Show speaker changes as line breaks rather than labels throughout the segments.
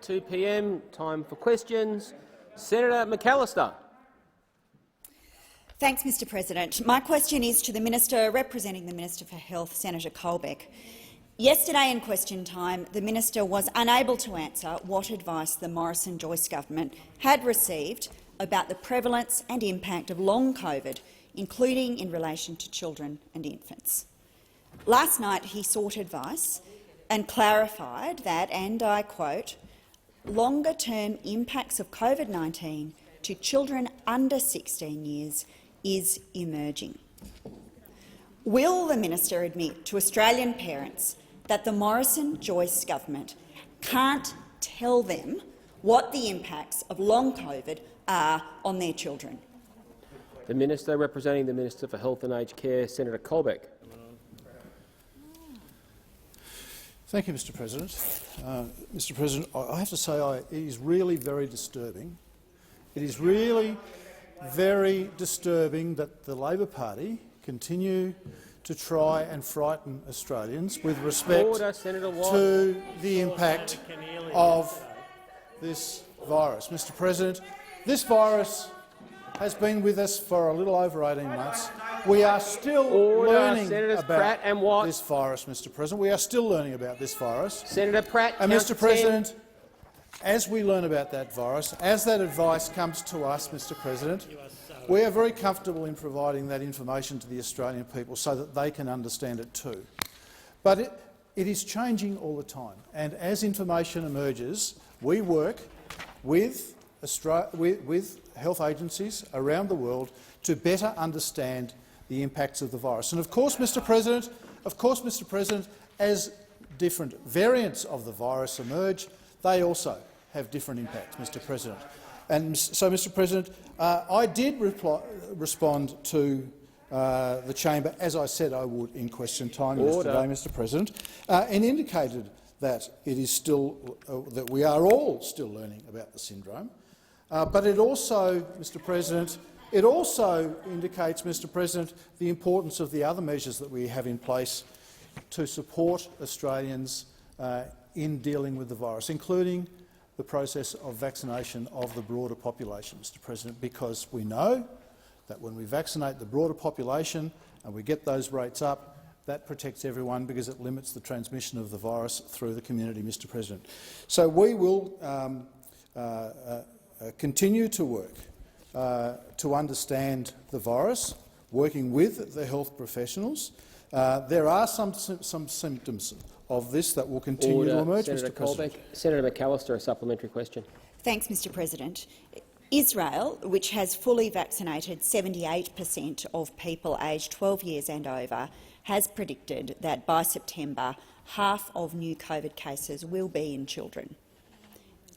2 p.m. Time for questions. Senator McAllister.
Thanks, Mr President. My question is to the Minister representing the Minister for Health, Senator Colbeck. Yesterday in question time, the Minister was unable to answer what advice the Morrison-Joyce government had received about the prevalence and impact of long COVID, including in relation to children and infants. Last night he sought advice and clarified that, and I quote, longer-term impacts of COVID-19 to children under 16 years is emerging. Will the Minister admit to Australian parents that the Morrison-Joyce government can't tell them what the impacts of long COVID are on their children?
The Minister representing the Minister for Health and Aged Care, Senator Colbeck.
Thank you, Mr President. Mr President, I have to say it is really very disturbing. It is really very disturbing that the Labor Party continue to try and frighten Australians with respect to the impact of this virus. Mr President, this virus has been with us for a little over 18 months. We are still learning about this virus, Mr President. We are still learning about this virus.
Senator Pratt,
and Mr President, as we learn about that virus, as that advice comes to us, Mr President, we are very comfortable in providing that information to the Australian people so that they can understand it too. But it is changing all the time, and as information emerges, we work with health agencies around the world to better understand the impacts of the virus. And of course, Mr President, as different variants of the virus emerge, they also have different impacts, Mr President. And so, Mr President, I did respond to the chamber, as I said I would in question time yesterday, Mr President, and indicated that it is still that we are all still learning about the syndrome. But it also, Mr President, it also indicates, Mr President, the importance of the other measures that we have in place to support Australians in dealing with the virus, including the process of vaccination of the broader population, Mr President, because we know that when we vaccinate the broader population and we get those rates up, that protects everyone because it limits the transmission of the virus through the community, Mr President. So we will continue to work to understand the virus, working with the health professionals. There are some symptoms of this that will continue to emerge, Mr President.
Senator McAllister, a supplementary question.
Thanks, Mr President. Israel, which has fully vaccinated 78% of people aged 12 years and over, has predicted that by September half of new COVID cases will be in children.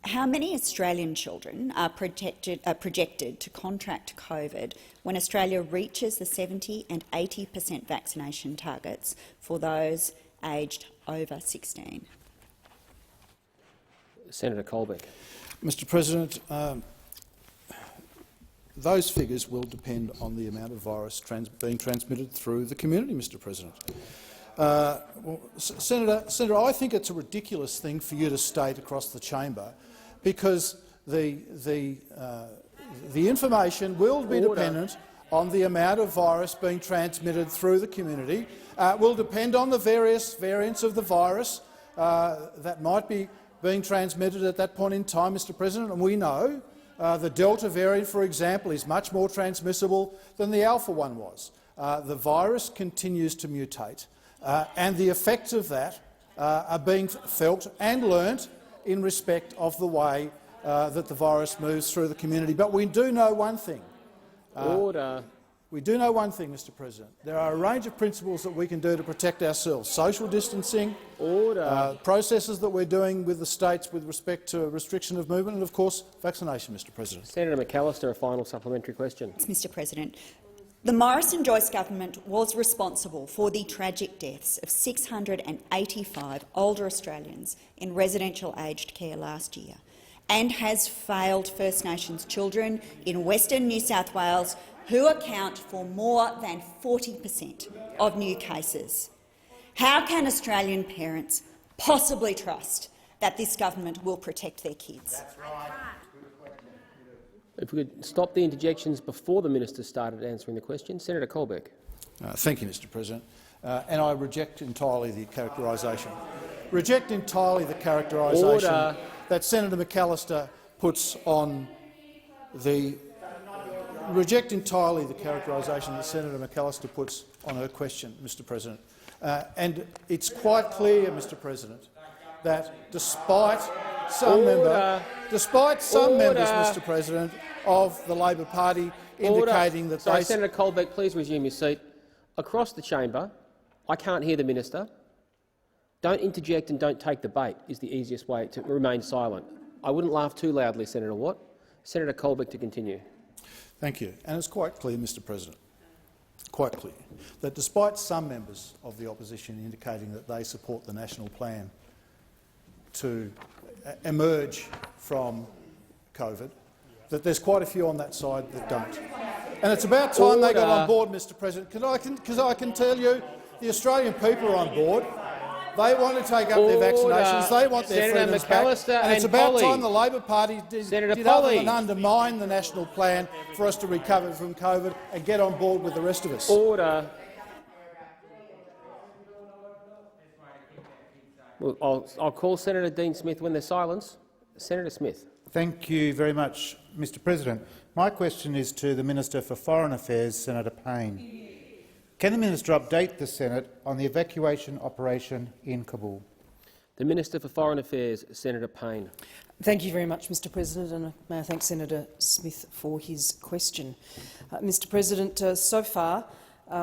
How many Australian children are projected to contract COVID when Australia reaches the 70% and 80% vaccination targets for those aged over 16?
Senator Colbeck.
Mr President, those figures will depend on the amount of virus being transmitted through the community, Mr President. Senator, I think it's a ridiculous thing for you to state across the chamber, because the information will be dependent on the amount of virus being transmitted through the community. Will depend on the various variants of the virus that might be being transmitted at that point in time, Mr President. And we know the Delta variant, for example, is much more transmissible than the Alpha one was. The virus continues to mutate, and the effects of that are being felt and learnt in respect of the way that the virus moves through the community. But we do know one thing. We do know one thing, Mr President. There are a range of principles that we can do to protect ourselves. Social distancing, processes that we're doing with the states with respect to restriction of movement, and of course vaccination, Mr President.
Senator McAllister, a final supplementary question.
Mr President. The Morrison-Joyce government was responsible for the tragic deaths of 685 older Australians in residential aged care last year, and has failed First Nations children in Western New South Wales, who account for more than 40% of new cases. How can Australian parents possibly trust that this government will protect their kids.
If we could stop the interjections before the minister started answering the question. Senator Colbeck.
Thank you, Mr. President. And I reject entirely the characterisation. Reject entirely the characterisation that Senator McAllister puts on the. Reject entirely the characterisation that Senator McAllister puts on her question, Mr. President. And it's quite clear, Mr. President, that despite some members, Mr. President, of the Labor Party indicating that
Sorry, Senator Colbeck, please resume your seat. Across the chamber, I can't hear the minister. Don't interject and don't take the bait is the easiest way to remain silent. I wouldn't laugh too loudly, Senator Watt. Senator Colbeck to continue.
Thank you. And it's quite clear, Mr. President, quite clear, that despite some members of the opposition indicating that they support the national plan to emerge from COVID, that there's quite a few on that side that don't. And it's about time they got on board, Mr. President, because I can tell you the Australian people are on board. They want to take up their vaccinations. They want their freedoms back. And it's about time the Labor Party did other than undermine the national plan for us to recover from COVID and get on board with the rest of us.
Order. Well, I'll call Senator Dean Smith when there's silence. Senator Smith.
Thank you very much, Mr. President. My question is to the Minister for Foreign Affairs, Senator Payne. Can the minister update the Senate on the evacuation operation in Kabul?
The Minister for Foreign Affairs, Senator Payne.
Thank you very much, Mr. President, and may I thank Senator Smith for his question. Mr. President, so far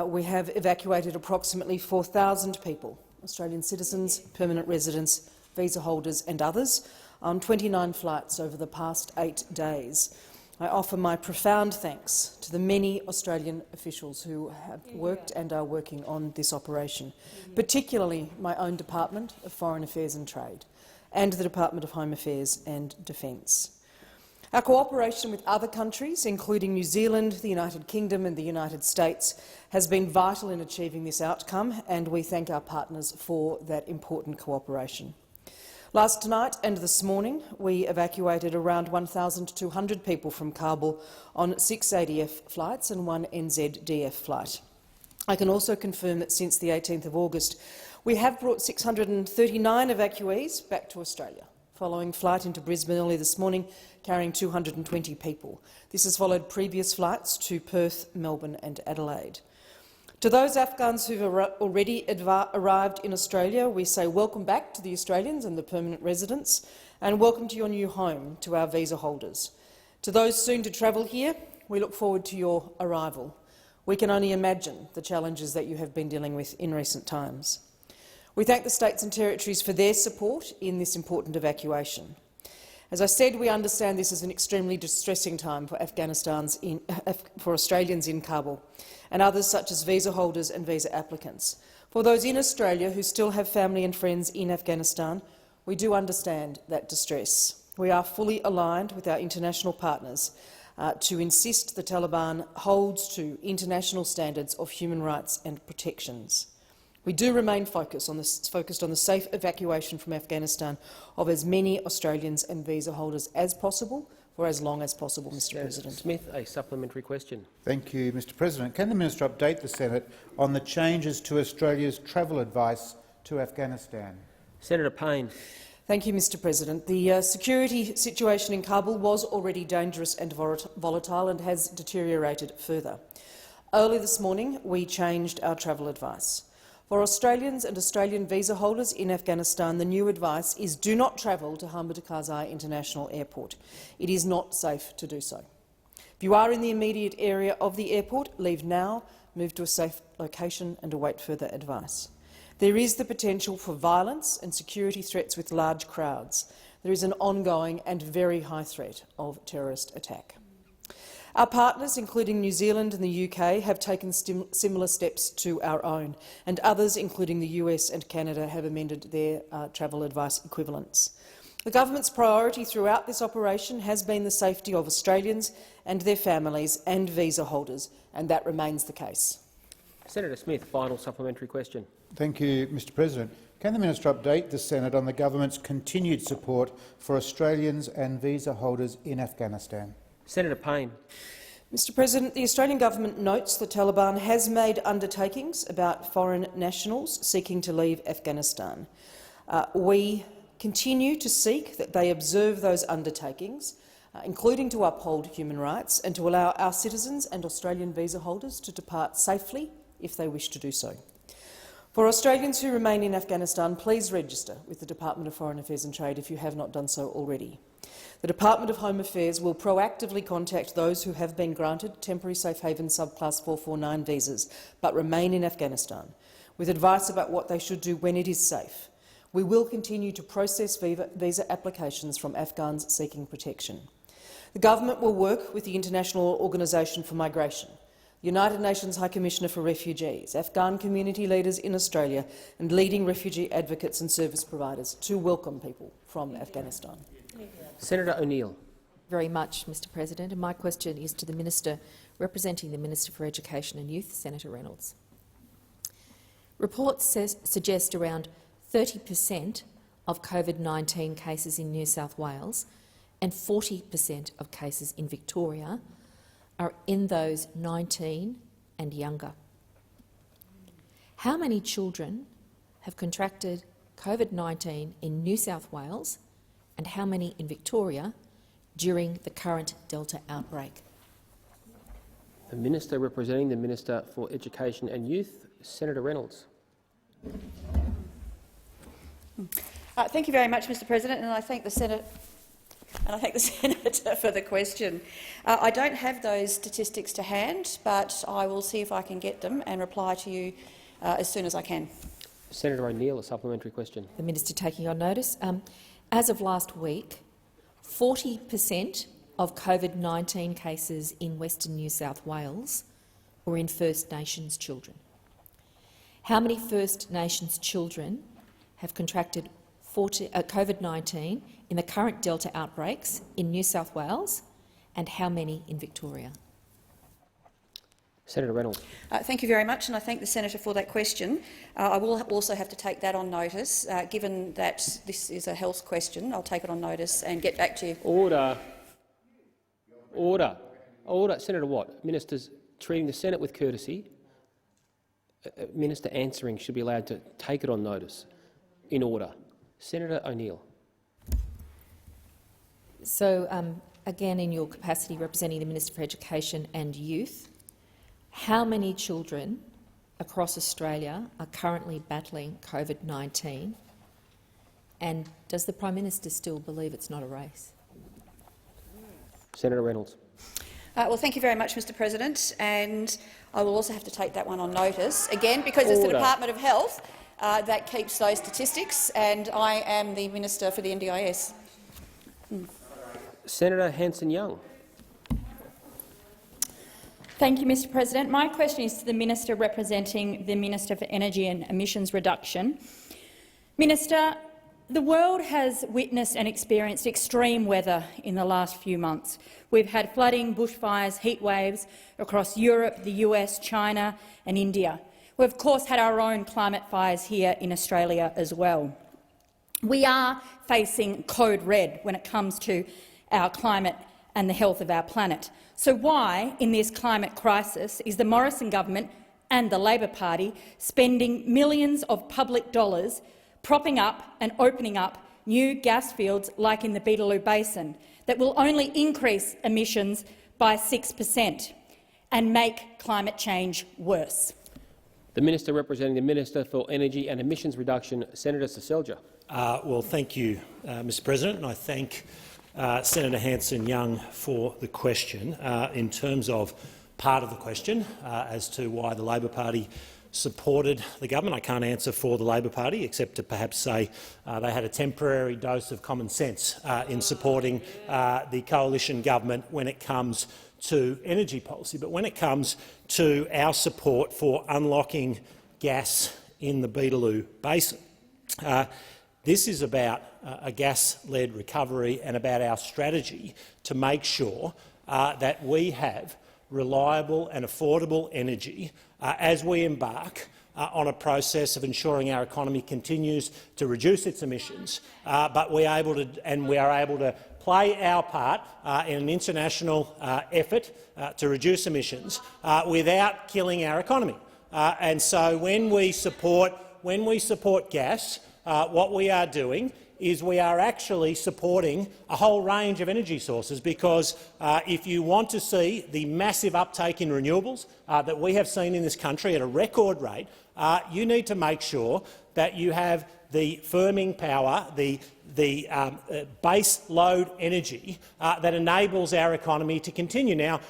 we have evacuated approximately 4,000 people, Australian citizens, permanent residents, visa holders and others, on 29 flights over the past 8 days. I offer my profound thanks to the many Australian officials who have worked and are working on this operation, particularly my own Department of Foreign Affairs and Trade and the Department of Home Affairs and Defence. Our cooperation with other countries, including New Zealand, the United Kingdom and the United States, has been vital in achieving this outcome, and we thank our partners for that important cooperation. Last night and this morning, we evacuated around 1,200 people from Kabul on 6 ADF flights and 1 NZDF flight. I can also confirm that since the 18th of August, we have brought 639 evacuees back to Australia, following flight into Brisbane early this morning, carrying 220 people. This has followed previous flights to Perth, Melbourne and Adelaide. To those Afghans who have already arrived in Australia, we say welcome back to the Australians and the permanent residents, and welcome to your new home to our visa holders. To those soon to travel here, we look forward to your arrival. We can only imagine the challenges that you have been dealing with in recent times. We thank the states and territories for their support in this important evacuation. As I said, we understand this is an extremely distressing time for Australians in Kabul and others such as visa holders and visa applicants. For those in Australia who still have family and friends in Afghanistan, we do understand that distress. We are fully aligned with our international partners to insist the Taliban holds to international standards of human rights and protections. We do remain focused on the safe evacuation from Afghanistan of as many Australians and visa holders as possible for as long as possible, Mr. President.
Smith, a supplementary question.
Thank you, Mr. President. Can the minister update the Senate on the changes to Australia's travel advice to Afghanistan?
Senator Payne.
Thank you, Mr. President. The security situation in Kabul was already dangerous and volatile and has deteriorated further. Early this morning, we changed our travel advice. For Australians and Australian visa holders in Afghanistan, the new advice is do not travel to Hamid Karzai International Airport. It is not safe to do so. If you are in the immediate area of the airport, leave now, move to a safe location and await further advice. There is the potential for violence and security threats with large crowds. There is an ongoing and very high threat of terrorist attack. Our partners, including New Zealand and the UK, have taken similar steps to our own, and others, including the US and Canada, have amended their travel advice equivalents. The government's priority throughout this operation has been the safety of Australians and their families and visa holders, and that remains the case.
Senator Smith, final supplementary question.
Thank you, Mr. President. Can the minister update the Senate on the government's continued support for Australians and visa holders in Afghanistan?
Senator Payne.
Mr President, the Australian government notes the Taliban has made undertakings about foreign nationals seeking to leave Afghanistan. We continue to seek that they observe those undertakings, including to uphold human rights and to allow our citizens and Australian visa holders to depart safely if they wish to do so. For Australians who remain in Afghanistan, please register with the Department of Foreign Affairs and Trade if you have not done so already. The Department of Home Affairs will proactively contact those who have been granted temporary safe haven subclass 449 visas but remain in Afghanistan, with advice about what they should do when it is safe. We will continue to process visa applications from Afghans seeking protection. The government will work with the International Organisation for Migration, the United Nations High Commissioner for Refugees, Afghan community leaders in Australia and leading refugee advocates and service providers to welcome people from Afghanistan.
Senator O'Neill.
Very much, Mr President, and my question is to the Minister representing the Minister for Education and Youth, Senator Reynolds. Reports suggest around 30% of COVID-19 cases in New South Wales and 40% of cases in Victoria are in those 19 and younger. How many children have contracted COVID-19 in New South Wales and how many in Victoria during the current Delta outbreak?
The Minister representing the Minister for Education and Youth, Senator Reynolds.
Thank you very much, Mr President, and I thank the Senator for the question. I don't have those statistics to hand, but I will see if I can get them and reply to you as soon as I can.
Senator O'Neill, a supplementary question.
The Minister taking on notice. As of last week, 40% of COVID-19 cases in Western New South Wales were in First Nations children. How many First Nations children have contracted COVID-19 in the current Delta outbreaks in New South Wales and how many in Victoria?
Senator Reynolds.
Thank you very much, and I thank the senator for that question. I will also have to take that on notice. Given that this is a health question, I'll take it on notice and get back to you.
Order. Order. Order. Senator Watt. Ministers treating the Senate with courtesy. A minister answering should be allowed to take it on notice. In order. Senator O'Neill.
So, again, in your capacity representing the Minister for Education and Youth, how many children across Australia are currently battling COVID-19, and does the Prime Minister still believe it's not a race?
Senator Reynolds.
Well, thank you very much, Mr President, and I will also have to take that one on notice, again, because it's the Department of Health that keeps those statistics, and I am the Minister for the NDIS.
Senator Hanson-Young.
Thank you, Mr President. My question is to the Minister representing the Minister for Energy and Emissions Reduction. Minister, the world has witnessed and experienced extreme weather in the last few months. We've had flooding, bushfires, heat waves across Europe, the US, China and India. We've, of course, had our own climate fires here in Australia as well. We are facing code red when it comes to our climate and the health of our planet. So why, in this climate crisis, is the Morrison government and the Labor Party spending millions of public dollars propping up and opening up new gas fields like in the Beetaloo Basin that will only increase emissions by 6% and make climate change worse?
The Minister representing the Minister for Energy and Emissions Reduction, Senator Seselja.
Well, thank you, Mr President, and I thank Senator Hanson-Young for the question. In terms of part of the question as to why the Labor Party supported the government, I can't answer for the Labor Party except to perhaps say they had a temporary dose of common sense in supporting the coalition government when it comes to energy policy. But when it comes to our support for unlocking gas in the Beetaloo Basin, this is about a gas-led recovery and about our strategy to make sure that we have reliable and affordable energy as we embark on a process of ensuring our economy continues to reduce its emissions, but we are able to play our part in an international effort to reduce emissions without killing our economy. And so when we support gas, what we are doing is we are actually supporting a whole range of energy sources, because if you want to see the massive uptake in renewables that we have seen in this country at a record rate, you need to make sure that you have the firming power, the base load energy that enables our economy to continue. Now,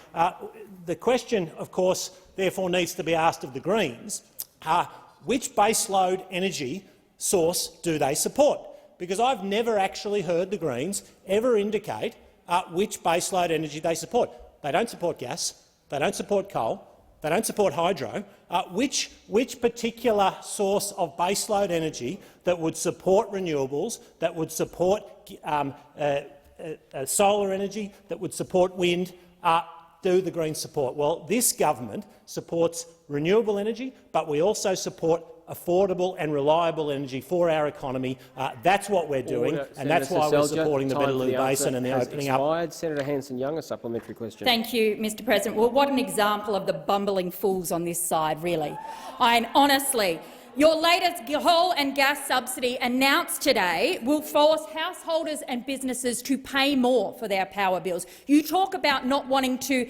the question, of course, therefore needs to be asked of the Greens, which base load energy source do they support? Because I've never actually heard the Greens ever indicate which baseload energy they support. They don't support gas, they don't support coal, they don't support hydro. Which particular source of baseload energy that would support renewables, that would support solar energy, that would support wind, do the Greens support? Well, this government supports renewable energy, but we also support affordable and reliable energy for our economy. That's what we're doing, and that's why we're supporting the Beetaloo Basin and the opening up.
Senator Hanson-Young, a supplementary question.
Thank you, Mr President. Well, what an example of the bumbling fools on this side, really. Honestly, your latest coal and gas subsidy announced today will force householders and businesses to pay more for their power bills. You talk about not wanting to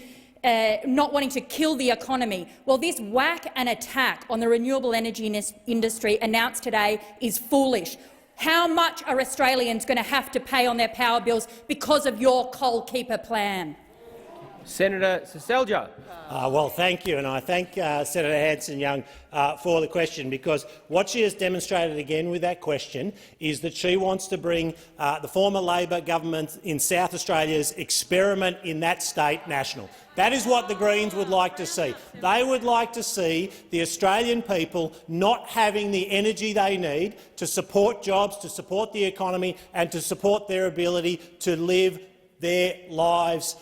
kill the economy. Well, this whack and attack on the renewable energy industry announced today is foolish. How much are Australians going to have to pay on their power bills because of your coal keeper plan?
Senator Seselja.
Well, thank you, and I thank Senator Hanson-Young for the question, because what she has demonstrated again with that question is that she wants to bring the former Labor government in South Australia's experiment in that state national. That is what the Greens would like to see. They would like to see the Australian people not having the energy they need to support jobs, to support the economy and to support their ability to live their lives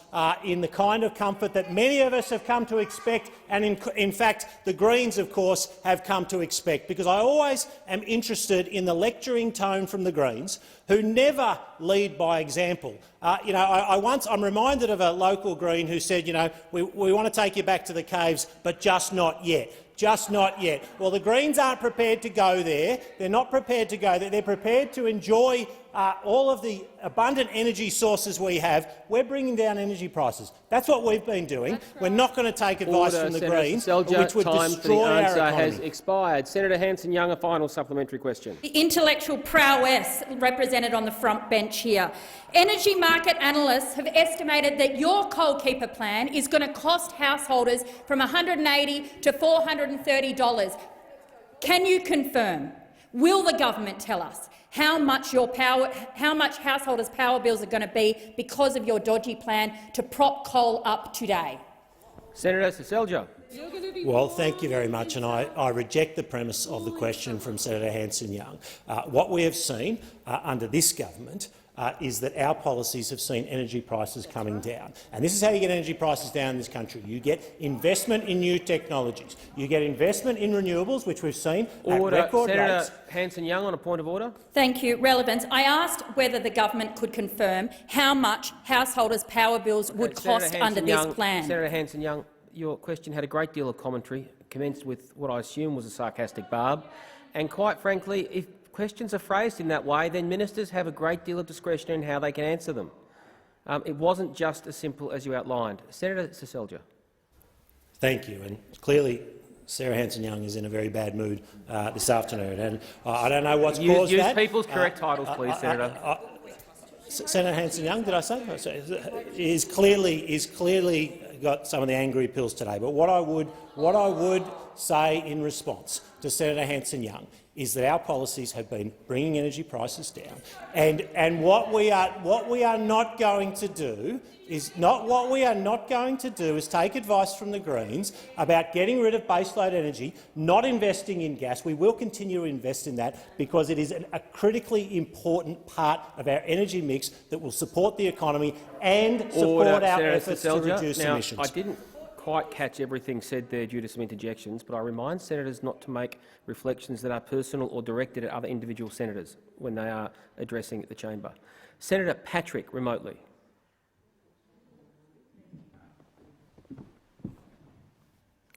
in the kind of comfort that many of us have come to expect, and in fact the Greens, of course, have come to expect. Because I always am interested in the lecturing tone from the Greens, who never lead by example. I'm reminded of a local Green who said, we want to take you back to the caves, but just not yet. Just not yet. Well, the Greens aren't prepared to go there. They're not prepared to go there. They're prepared to enjoy all of the abundant energy sources we have. We're bringing down energy prices. That's what we've been doing. Right. We're not going to take advice from the Greens, which would destroy our economy.
Has expired. Senator Hanson-Young, a final supplementary question.
The intellectual prowess represented on the front bench here. Energy market analysts have estimated that your coal keeper plan is going to cost householders from $180 to $430. Can you confirm? Will the government tell us how much householders' power bills are going to be because of your dodgy plan to prop coal up today?
Senator Seselja.
Well, thank you very much, and I reject the premise of the question from Senator Hanson-Young. What we have seen under this government is that our policies have seen energy prices coming down. And this is how you get energy prices down in this country. You get investment in new technologies. You get investment in renewables, which we've seen at record
Senator
rates.
Hanson-Young, on a point of order.
Thank you. Relevance. I asked whether the government could confirm how much householders' power bills would cost under this plan.
Senator Hanson-Young, your question had a great deal of commentary, commenced with what I assume was a sarcastic barb, and quite frankly, if questions are phrased in that way, then ministers have a great deal of discretion in how they can answer them. It wasn't just as simple as you outlined. Senator Seselja.
Thank you. And clearly Sarah Hanson-Young is in a very bad mood this afternoon. And I don't know what's caused that.
Use people's correct titles, please, Senator.
Senator Hanson-Young, did I say? Is clearly got some of the angry pills today. But what I would say in response to Senator Hanson-Young is that our policies have been bringing energy prices down, and what we are not going to do is take advice from the Greens about getting rid of baseload energy, not investing in gas. We will continue to invest in that because it is a critically important part of our energy mix that will support the economy and support our efforts to reduce emissions.
I didn't quite catch everything said there due to some interjections, but I remind senators not to make reflections that are personal or directed at other individual senators when they are addressing the chamber. Senator Patrick, remotely.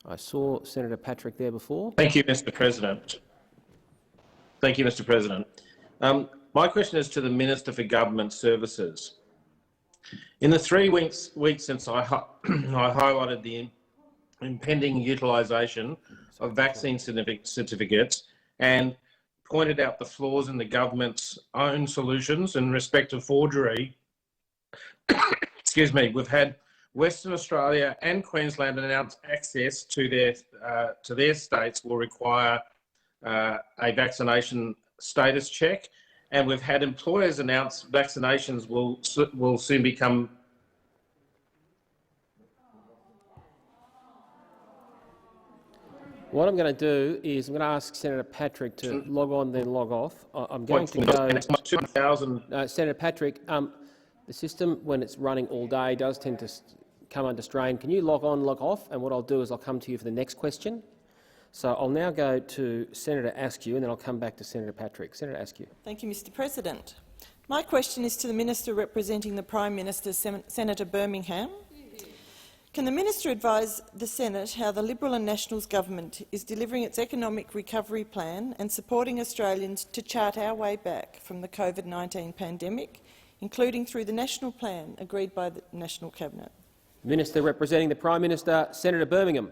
I saw Senator Patrick there before.
Thank you, Mr. President. Thank you, Mr. President. My question is to the Minister for Government Services. In the 3 weeks since I highlighted the impending utilisation of vaccine certificates and pointed out the flaws in the government's own solutions in respect of forgery, excuse me, we've had Western Australia and Queensland announce access to their states will require a vaccination status check, and we've had employers announce vaccinations will soon become.
What I'm going to do is I'm going to ask Senator Patrick to log on, then log off. I'm going to go.
200,000.
Senator Patrick, the system, when it's running all day, does tend to come under strain. Can you log on, log off? And what I'll do is I'll come to you for the next question. So I'll now go to Senator Askew, and then I'll come back to Senator Patrick. Senator Askew.
Thank you, Mr. President. My question is to the Minister representing the Prime Minister, Senator Birmingham. Can the Minister advise the Senate how the Liberal and Nationals government is delivering its economic recovery plan and supporting Australians to chart our way back from the COVID-19 pandemic, including through the national plan agreed by the National Cabinet?
Minister representing the Prime Minister, Senator Birmingham.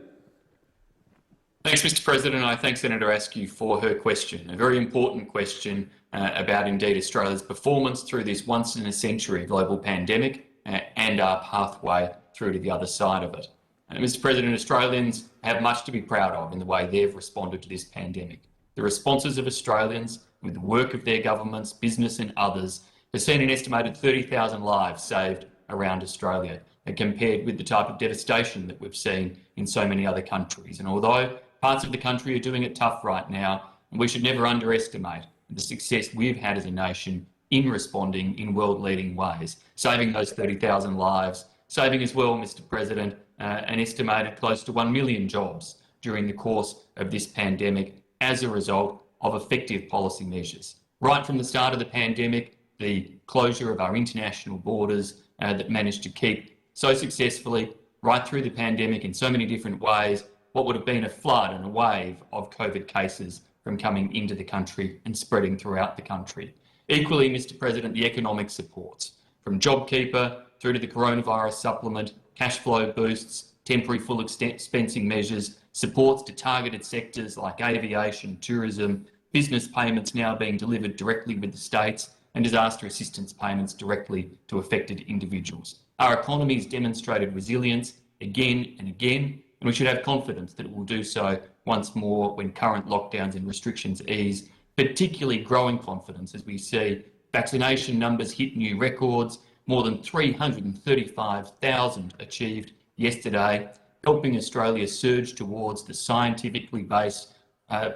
Thanks, Mr. President. I thank Senator Askew for her question, a very important question about indeed Australia's performance through this once-in-a-century global pandemic and our pathway through to the other side of it. Mr. President, Australians have much to be proud of in the way they've responded to this pandemic. The responses of Australians, with the work of their governments, business and others, has seen an estimated 30,000 lives saved around Australia, and compared with the type of devastation that we've seen in so many other countries. And although parts of the country are doing it tough right now, we should never underestimate the success we've had as a nation in responding in world-leading ways, saving those 30,000 lives, saving as well, Mr. President, an estimated close to 1 million jobs during the course of this pandemic as a result of effective policy measures. Right from the start of the pandemic, the closure of our international borders that managed to keep so successfully right through the pandemic in so many different ways what would have been a flood and a wave of COVID cases from coming into the country and spreading throughout the country. Equally, Mr. President, the economic supports, from JobKeeper through to the coronavirus supplement, cash flow boosts, temporary full expensing measures, supports to targeted sectors like aviation, tourism, business payments now being delivered directly with the states, and disaster assistance payments directly to affected individuals. Our economy has demonstrated resilience again and again, and we should have confidence that it will do so once more when current lockdowns and restrictions ease, particularly growing confidence as we see vaccination numbers hit new records, more than 335,000 achieved yesterday, helping Australia surge towards the scientifically based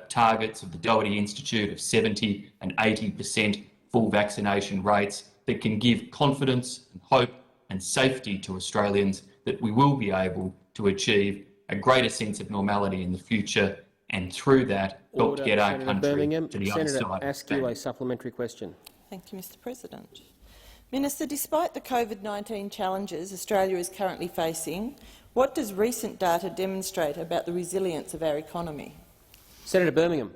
targets of the Doherty Institute of 70 and 80% full vaccination rates that can give confidence and hope and safety to Australians that we will be able to achieve a greater sense of normality in the future, and through that help to get our country to the other side.
Senator Askew, a supplementary question.
Thank you, Mr. President. Minister, despite the COVID-19 challenges Australia is currently facing, what does recent data demonstrate about the resilience of our economy?
Senator Birmingham.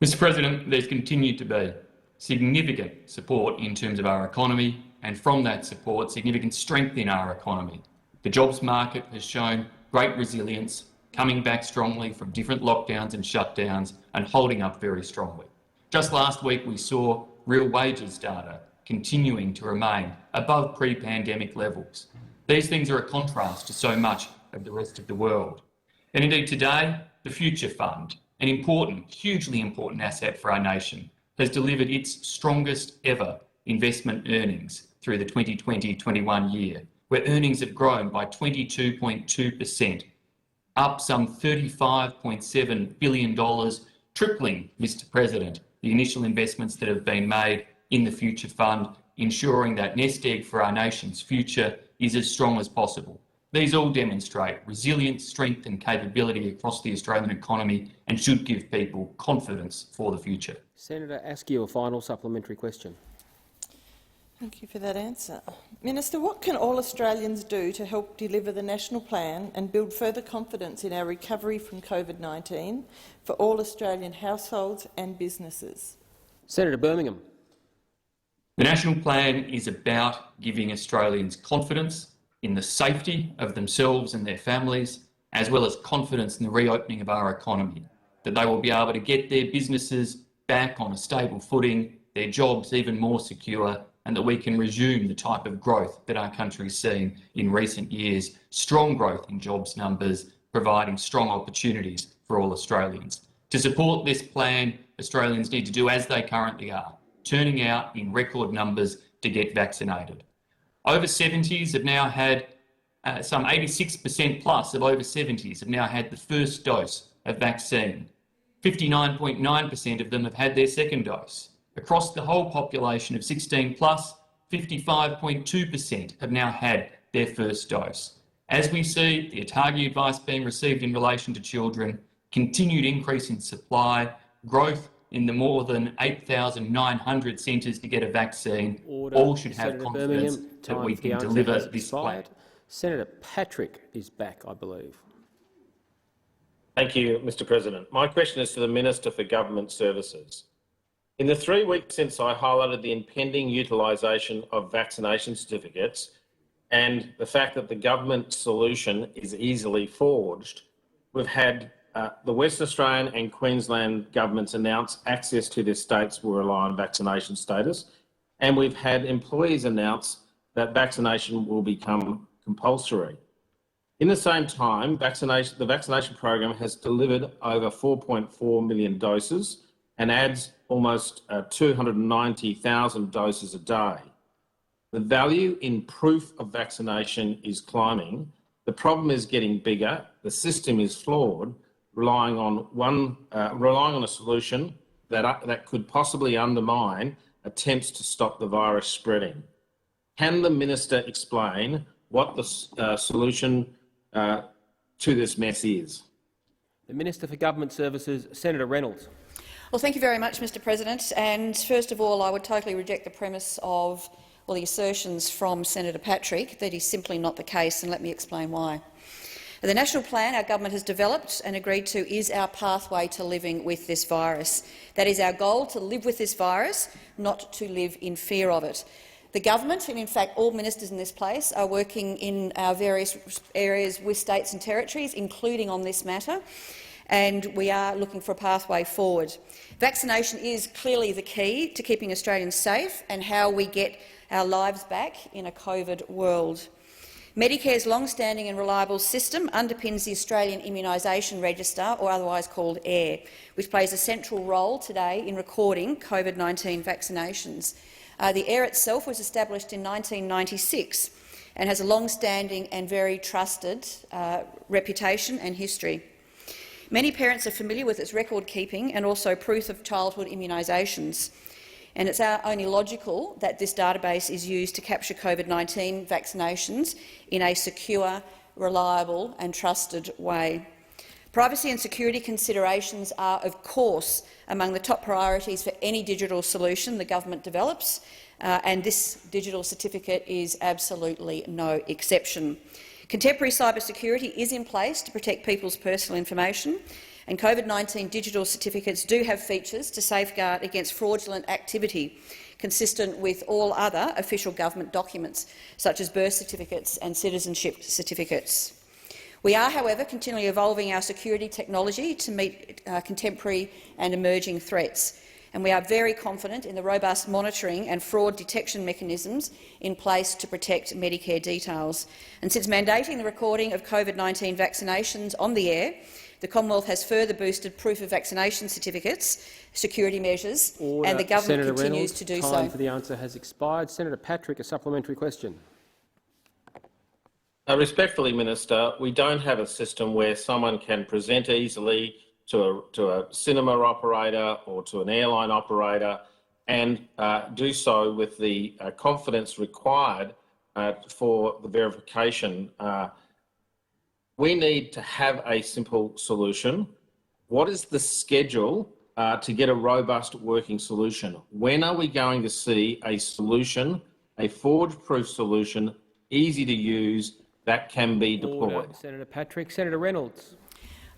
Mr. President, there's continued to be significant support in terms of our economy, and from that support, significant strength in our economy. The jobs market has shown great resilience, coming back strongly from different lockdowns and shutdowns and holding up very strongly. Just last week, we saw real wages data continuing to remain above pre-pandemic levels. These things are a contrast to so much of the rest of the world. And indeed today, the Future Fund, an important, hugely important asset for our nation, has delivered its strongest ever investment earnings through the 2020-21 year, where earnings have grown by 22.2%, up some $35.7 billion, tripling, Mr. President, the initial investments that have been made in the Future Fund, ensuring that nest egg for our nation's future is as strong as possible. These all demonstrate resilience, strength and capability across the Australian economy and should give people confidence for the future.
Senator Askew, a final supplementary question.
Thank you for that answer. Minister, what can all Australians do to help deliver the national plan and build further confidence in our recovery from COVID-19 for all Australian households and businesses?
Senator Birmingham.
The national plan is about giving Australians confidence in the safety of themselves and their families, as well as confidence in the reopening of our economy, that they will be able to get their businesses back on a stable footing, their jobs even more secure, and that we can resume the type of growth that our country has seen in recent years, strong growth in jobs numbers, providing strong opportunities for all Australians. To support this plan, Australians need to do as they currently are, turning out in record numbers to get vaccinated. Over 70s have now had, some 86% plus of over 70s have now had the first dose of vaccine. 59.9% of them have had their second dose. Across the whole population of 16 plus, 55.2% have now had their first dose. As we see the ATAGI advice being received in relation to children, continued increase in supply, growth in the more than 8,900 centres to get a vaccine,
Order.
all should have
Senator
confidence
Birmingham,
that we
time for the
can
answer
deliver
has
this plan.
expired. Senator Patrick is back, I believe.
Thank you, Mr. President. My question is to the Minister for Government Services. In the 3 weeks since I highlighted the impending utilisation of vaccination certificates and the fact that the government solution is easily forged, we've had the Western Australian and Queensland governments announce access to their states will rely on vaccination status, and we've had employees announce that vaccination will become compulsory. In the same time, the vaccination program has delivered over 4.4 million doses and adds almost 290,000 doses a day. The value in proof of vaccination is climbing. The problem is getting bigger. The system is flawed, relying on a solution that could possibly undermine attempts to stop the virus spreading. Can the minister explain what the solution to this mess is?
The Minister for Government Services, Senator Reynolds.
Well, thank you very much, Mr. President. And first of all, I would totally reject the premise of, or the assertions from Senator Patrick that is simply not the case, and let me explain why. The national plan our government has developed and agreed to is our pathway to living with this virus. That is our goal, to live with this virus, not to live in fear of it. The government, and in fact all ministers in this place, are working in our various areas with states and territories, including on this matter, and we are looking for a pathway forward. Vaccination is clearly the key to keeping Australians safe and how we get our lives back in a COVID world. Medicare's long-standing and reliable system underpins the Australian Immunisation Register, or otherwise called AIR, which plays a central role today in recording COVID-19 vaccinations. The AIR itself was established in 1996 and has a long-standing and very trusted reputation and history. Many parents are familiar with its record-keeping and also proof of childhood immunisations, and it's only logical that this database is used to capture COVID-19 vaccinations in a secure, reliable and trusted way. Privacy and security considerations are, of course, among the top priorities for any digital solution the government develops, and this digital certificate is absolutely no exception. Contemporary cybersecurity is in place to protect people's personal information, and COVID-19 digital certificates do have features to safeguard against fraudulent activity, consistent with all other official government documents, such as birth certificates and citizenship certificates. We are, however, continually evolving our security technology to meet contemporary and emerging threats, and we are very confident in the robust monitoring and fraud detection mechanisms in place to protect Medicare details. And since mandating the recording of COVID-19 vaccinations on the AIR, the Commonwealth has further boosted proof of vaccination certificates, security measures, and the government
Senator
continues
Reynolds,
to do so.
time for the answer has expired. Senator Patrick, a supplementary question.
Respectfully, Minister, we don't have a system where someone can present easily to a cinema operator or to an airline operator and do so with the confidence required for the verification we need to have a simple solution. What is the schedule to get a robust working solution? When are we going to see a solution, a forge-proof solution, easy to use, that can be deployed?
Order. Senator Patrick. Senator Reynolds.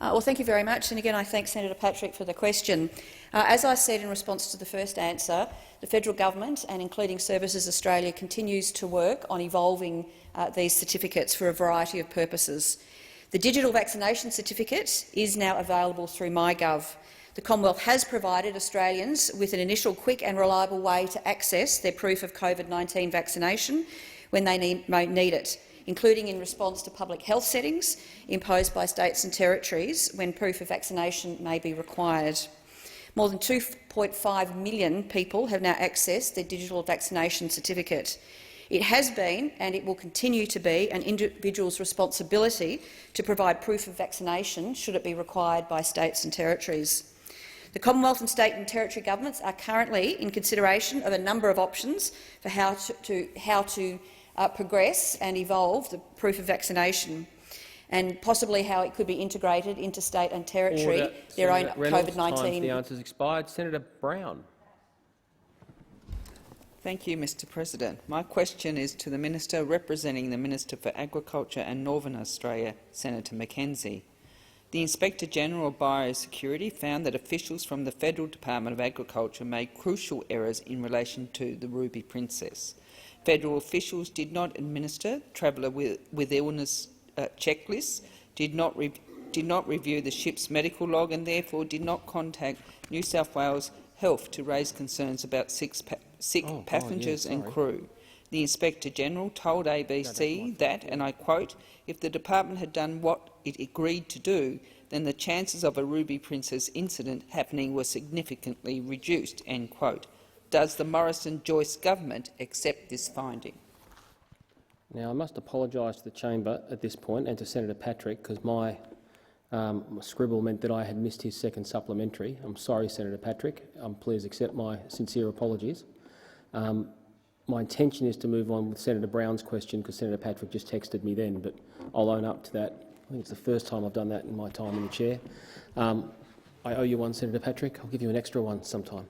Well, thank you very much. And again, I thank Senator Patrick for the question. As I said in response to the first answer, the federal government, and including Services Australia, continues to work on evolving these certificates for a variety of purposes. The digital vaccination certificate is now available through MyGov. The Commonwealth has provided Australians with an initial quick and reliable way to access their proof of COVID-19 vaccination when they may need it, including in response to public health settings imposed by states and territories when proof of vaccination may be required. More than 2.5 million people have now accessed their digital vaccination certificate. It has been, and it will continue to be, an individual's responsibility to provide proof of vaccination should it be required by states and territories. The Commonwealth and state and territory governments are currently in consideration of a number of options for how to progress and evolve the proof of vaccination, and possibly how it could be integrated into state and territory, their own COVID-19.
The answer's expired. Senator Brown.
Thank you, Mr President. My question is to the Minister representing the Minister for Agriculture and Northern Australia, Senator Mackenzie. The Inspector-General of Biosecurity found that officials from the Federal Department of Agriculture made crucial errors in relation to the Ruby Princess. Federal officials did not administer traveller with illness checklists, did not review the ship's medical log, and therefore did not contact New South Wales Health to raise concerns about sick passengers and crew. The Inspector-General told ABC that, and I quote, "If the department had done what it agreed to do, then the chances of a Ruby Princess incident happening were significantly reduced." End quote. Does the Morrison-Joyce government accept this finding?
Now, I must apologise to the chamber at this point and to Senator Patrick, because my scribble meant that I had missed his second supplementary. I'm sorry, Senator Patrick. Please accept my sincere apologies. My intention is to move on with Senator Brown's question, because Senator Patrick just texted me then, but I'll own up to that. I think it's the first time I've done that in my time in the chair. I owe you one, Senator Patrick. I'll give you an extra one sometime.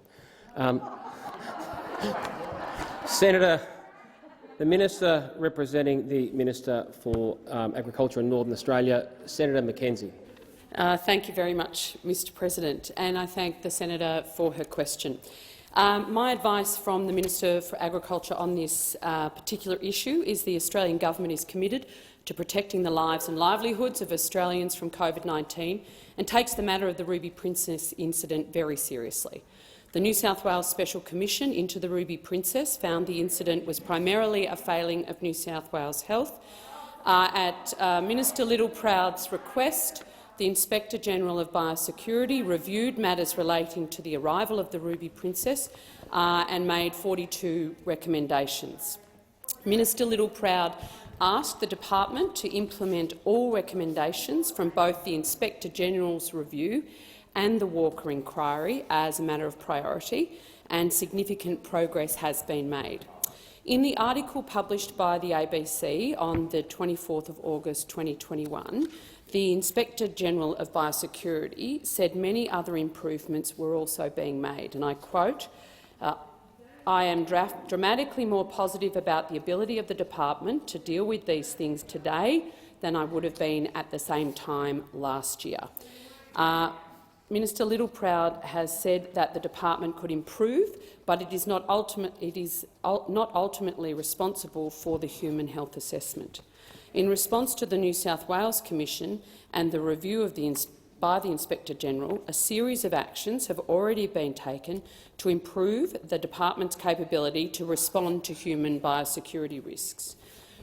Senator, the Minister representing the Minister for Agriculture in Northern Australia, Senator Mackenzie.
Thank you very much, Mr President, and I thank the Senator for her question. My advice from the Minister for Agriculture on this particular issue is the Australian Government is committed to protecting the lives and livelihoods of Australians from COVID-19 and takes the matter of the Ruby Princess incident very seriously. The New South Wales Special Commission into the Ruby Princess found the incident was primarily a failing of New South Wales Health. At Minister Littleproud's request, the Inspector-General of Biosecurity reviewed matters relating to the arrival of the Ruby Princess and made 42 recommendations. Minister Littleproud asked the department to implement all recommendations from both the Inspector-General's review and the Walker inquiry as a matter of priority, and significant progress has been made. In the article published by the ABC on the 24th of August 2021, the Inspector-General of Biosecurity said many other improvements were also being made, and I quote, "I am dramatically more positive about the ability of the department to deal with these things today than I would have been at the same time last year." Minister Littleproud has said that the department could improve, but it is not ultimately responsible for the human health assessment. In response to the New South Wales Commission and the review by the Inspector-General, a series of actions have already been taken to improve the department's capability to respond to human biosecurity risks.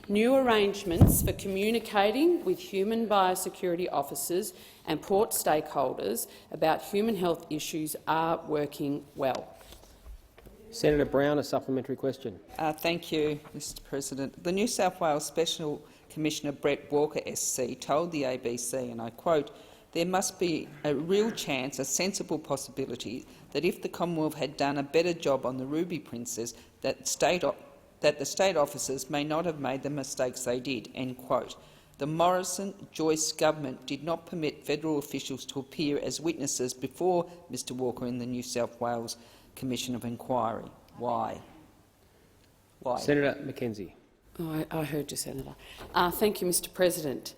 New arrangements for communicating with human biosecurity officers and port stakeholders about human health issues are working well.
Senator Brown, a supplementary question.
Thank you, Mr President. The New South Wales Special Commissioner Brett Walker SC told the ABC, and I quote, "There must be a real chance, a sensible possibility, that if the Commonwealth had done a better job on the Ruby Princess, that the state officers may not have made the mistakes they did." End quote. The Morrison-Joyce government did not permit federal officials to appear as witnesses before Mr Walker in the New South Wales Commission of Inquiry. Why?
Senator Mackenzie.
Oh, I heard you, Senator. Thank you, Mr President.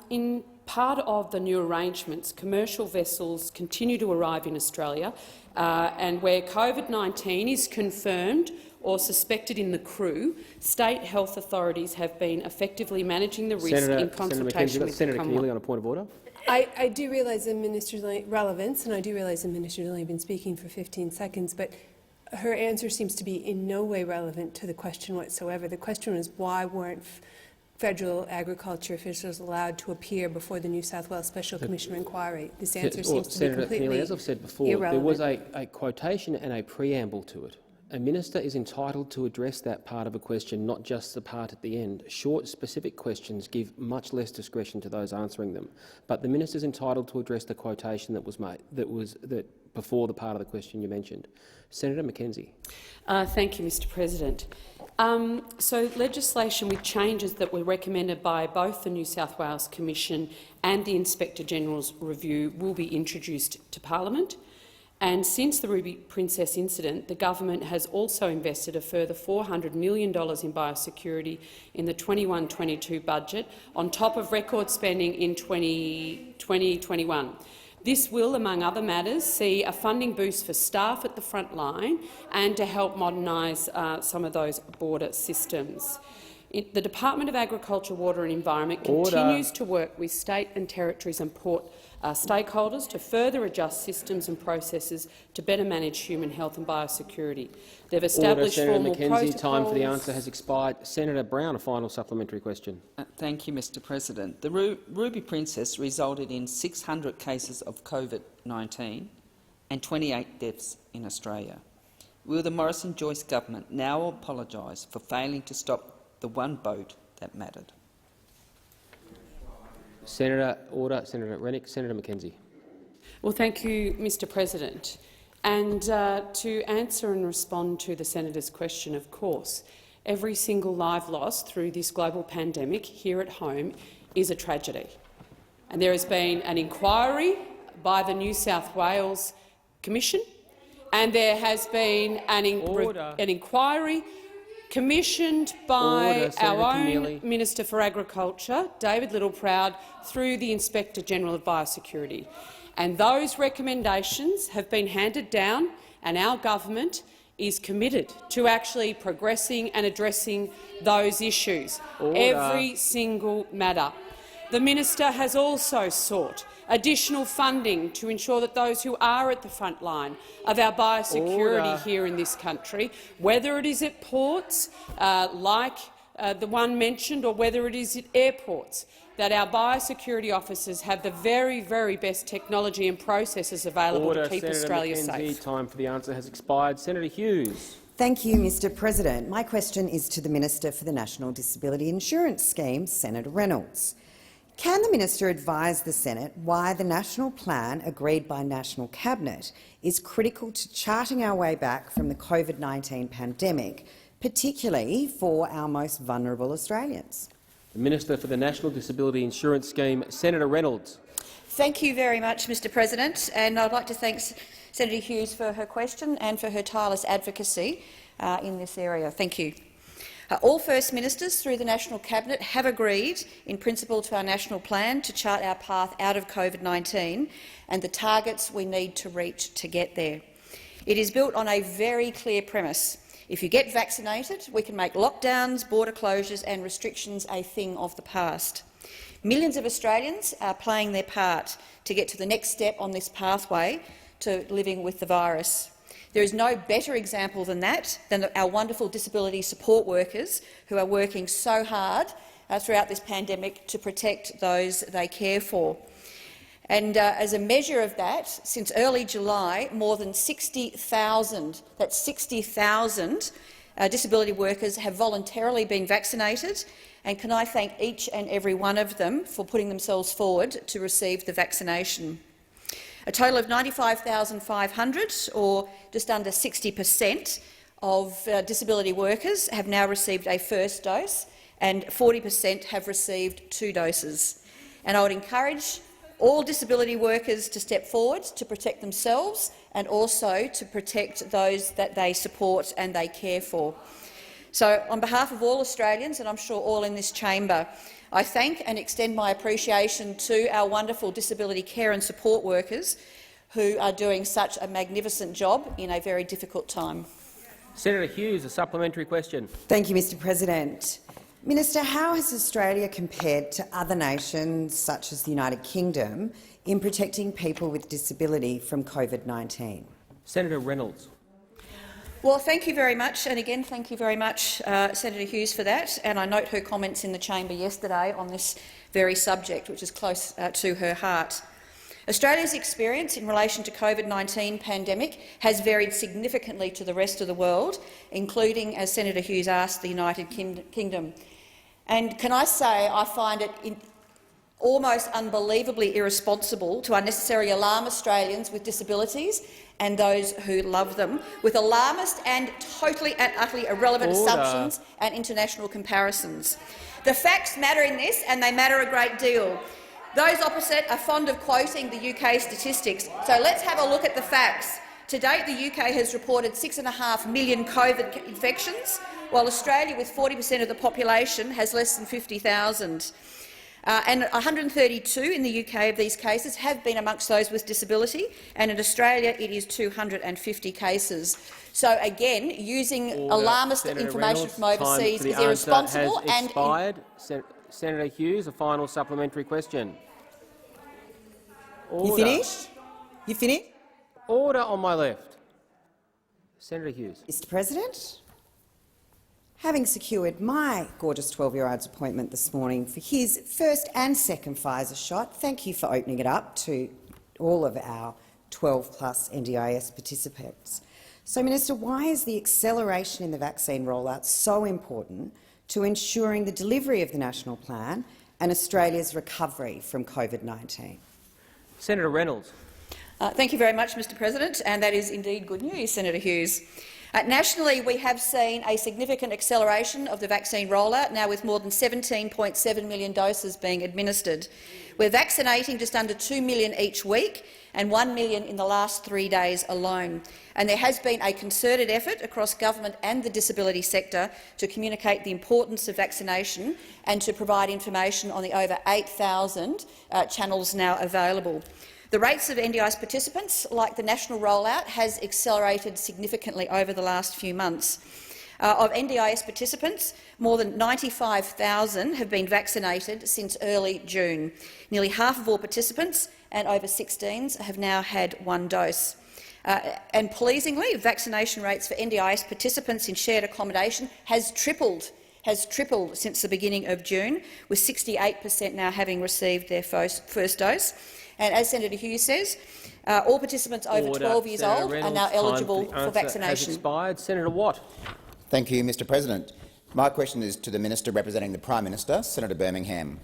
In part of the new arrangements, commercial vessels continue to arrive in Australia, and where COVID-19 is confirmed or suspected in the crew, state health authorities have been effectively managing the risk in consultation with
Senator
the
Keneally on a point of order.
I do realise the minister's relevance, and I do realise the minister's only been speaking for 15 seconds, but her answer seems to be in no way relevant to the question whatsoever. The question was why weren't federal agriculture officials allowed to appear before the New South Wales Special Commission of Inquiry. This answer seems to be completely
Keneally, as I've said before,
irrelevant.
there was a quotation and a preamble to it. A minister is entitled to address that part of a question, not just the part at the end. Short, specific questions give much less discretion to those answering them. But the minister is entitled to address the quotation that was made, that before the part of the question you mentioned. Senator Mackenzie.
Thank you, Mr President. So legislation with changes that were recommended by both the New South Wales Commission and the Inspector-General's review will be introduced to Parliament. And since the Ruby Princess incident, the government has also invested a further $400 million in biosecurity in the 21-22 budget, on top of record spending in 2020-21. This will, among other matters, see a funding boost for staff at the front line and to help modernise some of those border systems. The Department of Agriculture, Water and Environment continues to work with state and territories and port stakeholders to further adjust systems and processes to better manage human health and biosecurity. They've established formal protocols.
Time for the answer has expired. Senator Brown, a final supplementary question.
Thank you, Mr President. The Ruby Princess resulted in 600 cases of COVID-19 and 28 deaths in Australia. Will the Morrison-Joyce government now apologise for failing to stop the one boat that mattered?
Senator Rennick. Senator Mackenzie.
Well, thank you, Mr President. And to answer and respond to the senator's question, of course, every single life lost through this global pandemic here at home is a tragedy. And there has been an inquiry by the New South Wales Commission, and there has been an inquiry commissioned by our own Minister for Agriculture, David Littleproud, through the Inspector-General of Biosecurity. And those recommendations have been handed down, and our government is committed to actually progressing and addressing those issues. Every single matter. The minister has also sought additional funding to ensure that those who are at the front line of our biosecurity here in this country, whether it is at ports like the one mentioned or whether it is at airports, that our biosecurity officers have the very, very best technology and processes available to keep Australia safe.
Time for the answer has expired. Senator Hughes.
Thank you, Mr President. My question is to the Minister for the National Disability Insurance Scheme, Senator Reynolds. Can the minister advise the Senate why the national plan agreed by National Cabinet is critical to charting our way back from the COVID-19 pandemic, particularly for our most vulnerable Australians?
The Minister for the National Disability Insurance Scheme, Senator Reynolds.
Thank you very much, Mr President, and I'd like to thank Senator Hughes for her question and for her tireless advocacy in this area. Thank you. All First Ministers through the National Cabinet have agreed in principle to our national plan to chart our path out of COVID-19 and the targets we need to reach to get there. It is built on a very clear premise. If you get vaccinated, we can make lockdowns, border closures and restrictions a thing of the past. Millions of Australians are playing their part to get to the next step on this pathway to living with the virus. There is no better example than that, than our wonderful disability support workers who are working so hard throughout this pandemic to protect those they care for. And as a measure of that, since early July, more than 60,000, that's 60,000 disability workers have voluntarily been vaccinated, and can I thank each and every one of them for putting themselves forward to receive the vaccination. A total of 95,500, or just under 60% of disability workers, have now received a first dose, and 40% have received 2 doses. And I would encourage all disability workers to step forward to protect themselves and also to protect those that they support and they care for. So, on behalf of all Australians, and I'm sure all in this chamber, I thank and extend my appreciation to our wonderful disability care and support workers who are doing such a magnificent job in a very difficult time.
Senator Hughes, a supplementary question.
Thank you, Mr President. Minister, how has Australia compared to other nations, such as the United Kingdom, in protecting people with disability from COVID-19?
Senator Reynolds.
Well, thank you very much, and again, thank you very much, Senator Hughes, for that. And I note her comments in the chamber yesterday on this very subject, which is close to her heart. Australia's experience in relation to COVID-19 pandemic has varied significantly to the rest of the world, including, as Senator Hughes asked, the United Kingdom. And can I say I find it almost unbelievably irresponsible to unnecessarily alarm Australians with disabilities and those who love them with alarmist and totally and utterly irrelevant assumptions and international comparisons. The facts matter in this, and they matter a great deal. Those opposite are fond of quoting the UK statistics, so let's have a look at the facts. To date, the UK has reported 6.5 million COVID infections, while Australia, with 40% of the population, has less than 50,000. And 132 in the UK of these cases have been amongst those with disability, and in Australia it is 250 cases. So again, using alarmist information from overseas is irresponsible and
expired. Senator Hughes, a final supplementary question. Order.
You finished? You finished?
Order on my left. Senator Hughes.
Mr President, having secured my gorgeous 12-year-old's appointment this morning for his first and second Pfizer shot, thank you for opening it up to all of our 12-plus NDIS participants. So, Minister, why is the acceleration in the vaccine rollout so important to ensuring the delivery of the national plan and Australia's recovery from COVID-19?
Senator Reynolds.
Thank you very much, Mr President, and that is indeed good news, Senator Hughes. Nationally, we have seen a significant acceleration of the vaccine rollout, now with more than 17.7 million doses being administered. We're vaccinating just under 2 million each week and 1 million in the last 3 days alone. And there has been a concerted effort across government and the disability sector to communicate the importance of vaccination and to provide information on the over 8,000 channels now available. The rates of NDIS participants, like the national rollout, has accelerated significantly over the last few months. Of NDIS participants, more than 95,000 have been vaccinated since early June. Nearly half of all participants and over 16s have now had 1 dose. And pleasingly, vaccination rates for NDIS participants in shared accommodation has tripled since the beginning of June, with 68% now having received their first dose. And as Senator Hughes says, all participants over 12 years old are now eligible for vaccination.
Has expired. Senator Watt.
Thank you, Mr President. My question is to the Minister representing the Prime Minister, Senator Birmingham.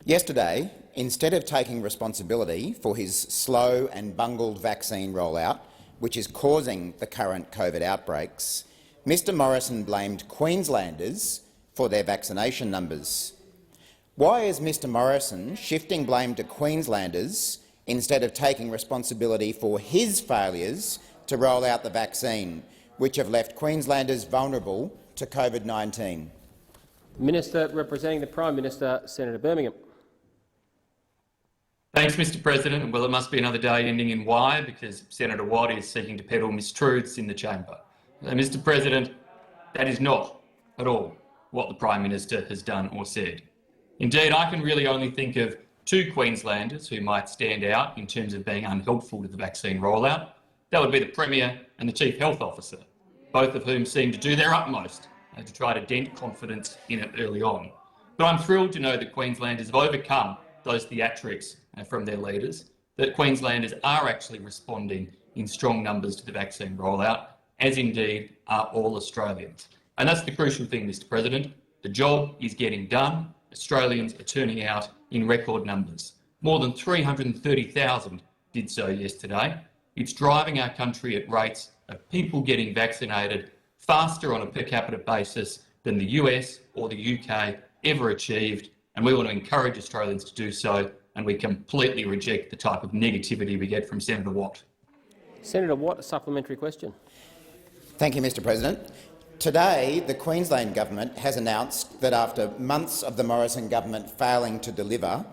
Yesterday, instead of taking responsibility for his slow and bungled vaccine rollout, which is causing the current COVID outbreaks, Mr Morrison blamed Queenslanders for their vaccination numbers. Why is Mr Morrison shifting blame to Queenslanders instead of taking responsibility for his failures to roll out the vaccine, which have left Queenslanders vulnerable to COVID-19?
Minister representing the Prime Minister, Senator Birmingham.
Thanks, Mr President. Well, it must be another day ending in Y, because Senator Watt is seeking to peddle mistruths in the chamber. Mr President, that is not at all what the Prime Minister has done or said. Indeed, I can really only think of 2 Queenslanders who might stand out in terms of being unhelpful to the vaccine rollout. That would be the Premier and the Chief Health Officer, both of whom seem to do their utmost to try to dent confidence in it early on. But I'm thrilled to know that Queenslanders have overcome those theatrics from their leaders, that Queenslanders are actually responding in strong numbers to the vaccine rollout, as indeed are all Australians. And that's the crucial thing, Mr President. The job is getting done. Australians are turning out in record numbers. More than 330,000 did so yesterday. It's driving our country at rates of people getting vaccinated faster on a per capita basis than the US or the UK ever achieved, and we want to encourage Australians to do so, and we completely reject the type of negativity we get from Senator Watt.
Senator Watt, a supplementary question.
Thank you, Mr President. Today, the Queensland Government has announced that after months of the Morrison government failing to deliver,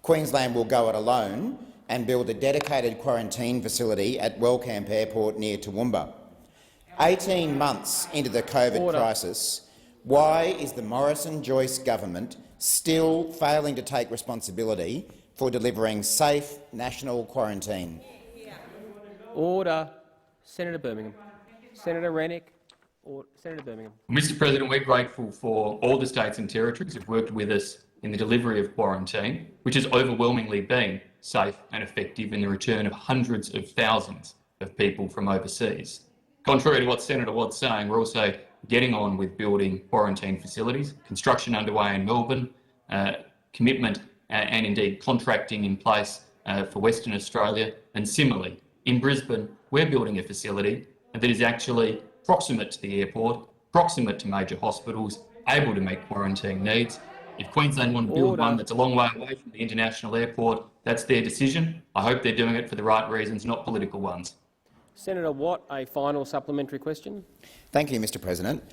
Queensland will go it alone and build a dedicated quarantine facility at Wellcamp Airport near Toowoomba. 18 months into the COVID crisis, why is the Morrison-Joyce government still failing to take responsibility for delivering safe national quarantine?
Order. Senator Birmingham. Senator Rennick. Or Senator Birmingham.
Mr President, we're grateful for all the states and territories who've worked with us in the delivery of quarantine, which has overwhelmingly been safe and effective in the return of hundreds of thousands of people from overseas. Contrary to what Senator Watt's saying, we're also getting on with building quarantine facilities, construction underway in Melbourne, commitment and indeed contracting in place for Western Australia, and similarly in Brisbane we're building a facility that is actually proximate to the airport, proximate to major hospitals, able to meet quarantine needs. If Queensland want to build one that's a long way away from the international airport, that's their decision. I hope they're doing it for the right reasons, not political ones.
Senator Watt, a final supplementary question.
Thank you, Mr President.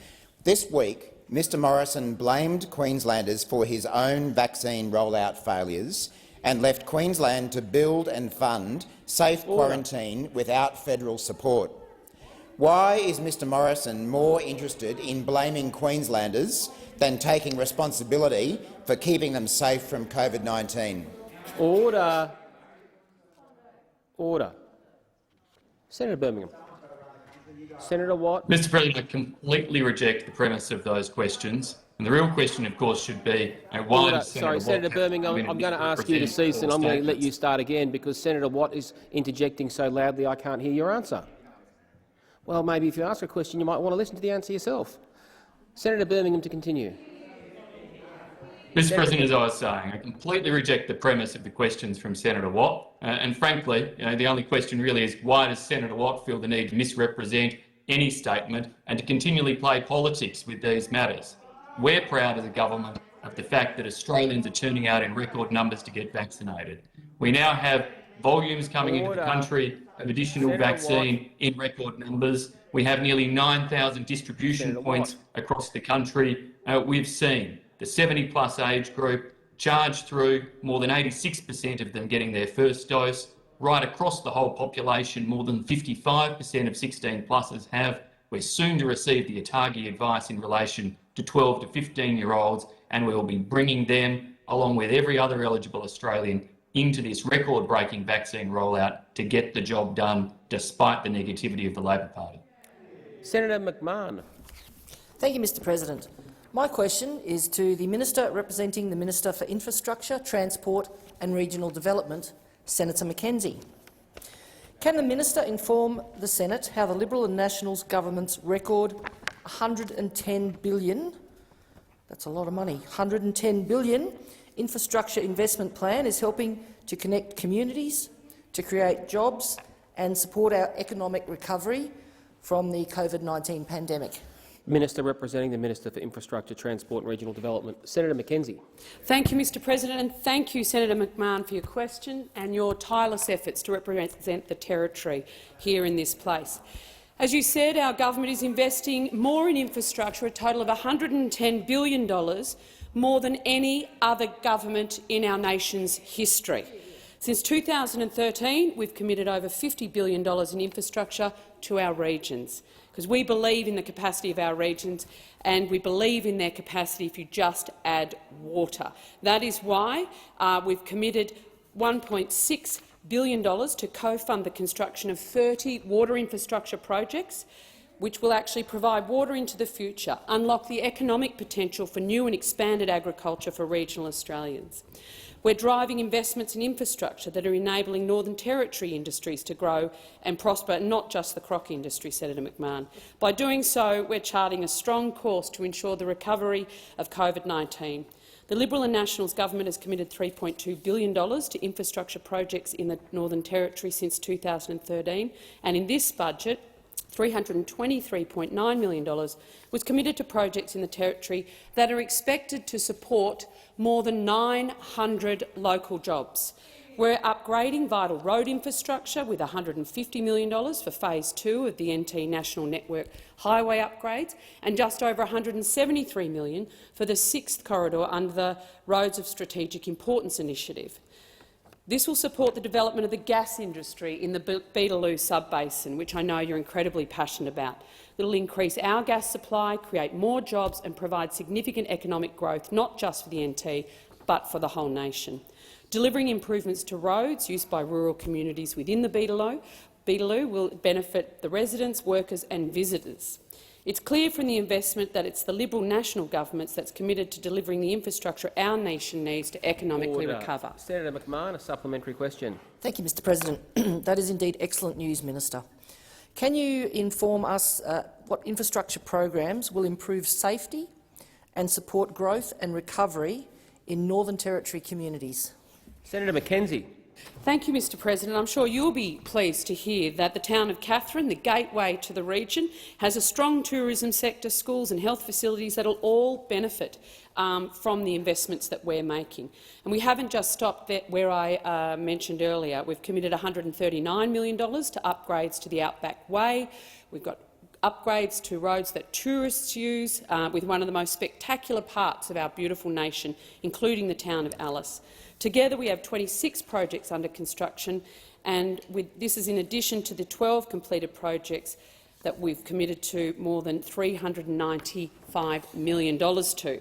This week, Mr Morrison blamed Queenslanders for his own vaccine rollout failures and left Queensland to build and fund safe quarantine without federal support. Why is Mr Morrison more interested in blaming Queenslanders than taking responsibility for keeping them safe from COVID-19?
Order. Order. Senator Birmingham. Senator Watt.
Mr President, I completely reject the premise of those questions. And the real question, of course, should be why does Senator Watt—
Senator Birmingham, I'm going to ask you to cease and I'm going to let you start again because Senator Watt is interjecting so loudly I can't hear your answer. Well, maybe if you ask a question you might want to listen to the answer yourself. Senator Birmingham, to continue.
Mr President, as I was saying, I completely reject the premise of the questions from Senator Watt. And frankly, the only question really is why does Senator Watt feel the need to misrepresent any statement and to continually play politics with these matters? We're proud as a government of the fact that Australians are turning out in record numbers to get vaccinated. We now have volumes coming into the country of additional vaccine in record numbers. We have nearly 9,000 distribution points across the country. We've seen the 70-plus age group charge through, more than 86% of them getting their first dose. Right across the whole population, more than 55% of 16-plussers have. We're soon to receive the ATAGI advice in relation to 12 to 15-year-olds, and we will be bringing them, along with every other eligible Australian, into this record-breaking vaccine rollout to get the job done, despite the negativity of the Labor Party.
Senator McMahon.
Thank you, Mr President. My question is to the Minister representing the Minister for Infrastructure, Transport and Regional Development, Senator Mackenzie. Can the Minister inform the Senate how the Liberal and Nationals government's record $110 billion, that's a lot of money, $110 billion infrastructure investment plan is helping to connect communities, to create jobs and support our economic recovery from the COVID-19 pandemic?
Minister representing the Minister for Infrastructure, Transport and Regional Development, Senator Mackenzie.
Thank you, Mr President, and thank you, Senator McMahon, for your question and your tireless efforts to represent the Territory here in this place. As you said, our government is investing more in infrastructure, a total of $110 billion, more than any other government in our nation's history. Since 2013, we've committed over $50 billion in infrastructure to our regions, because we believe in the capacity of our regions and we believe in their capacity if you just add water. That is why we've committed $1.6 billion to co-fund the construction of 30 water infrastructure projects, which will actually provide water into the future, unlock the economic potential for new and expanded agriculture for regional Australians. We're driving investments in infrastructure that are enabling Northern Territory industries to grow and prosper, not just the croc industry, Senator McMahon. By doing so, we're charting a strong course to ensure the recovery of COVID-19. The Liberal and Nationals government has committed $3.2 billion to infrastructure projects in the Northern Territory since 2013, and in this budget $323.9 million was committed to projects in the Territory that are expected to support more than 900 local jobs. We're upgrading vital road infrastructure with $150 million for Phase 2 of the NT National Network highway upgrades and just over $173 million for the 6th corridor under the Roads of Strategic Importance initiative. This will support the development of the gas industry in the Beetaloo sub-basin, which I know you're incredibly passionate about. It will increase our gas supply, create more jobs and provide significant economic growth, not just for the NT, but for the whole nation. Delivering improvements to roads used by rural communities within the Beetaloo will benefit the residents, workers and visitors. It's clear from the investment that it's the Liberal national governments that's committed to delivering the infrastructure our nation needs to economically recover.
Senator McMahon, a supplementary question.
Thank you, Mr President. That is indeed excellent news, Minister. Can you inform us what infrastructure programs will improve safety and support growth and recovery in Northern Territory communities?
Senator Mackenzie.
Thank you, Mr President. I'm sure you'll be pleased to hear that the town of Katherine, the gateway to the region, has a strong tourism sector, schools and health facilities that will all benefit from the investments that we're making. And we haven't just stopped there where I mentioned earlier. We've committed $139 million to upgrades to the Outback Way. We've got upgrades to roads that tourists use, with one of the most spectacular parts of our beautiful nation, including the town of Alice. Together we have 26 projects under construction, and this is in addition to the 12 completed projects that we've committed to more than $395 million to.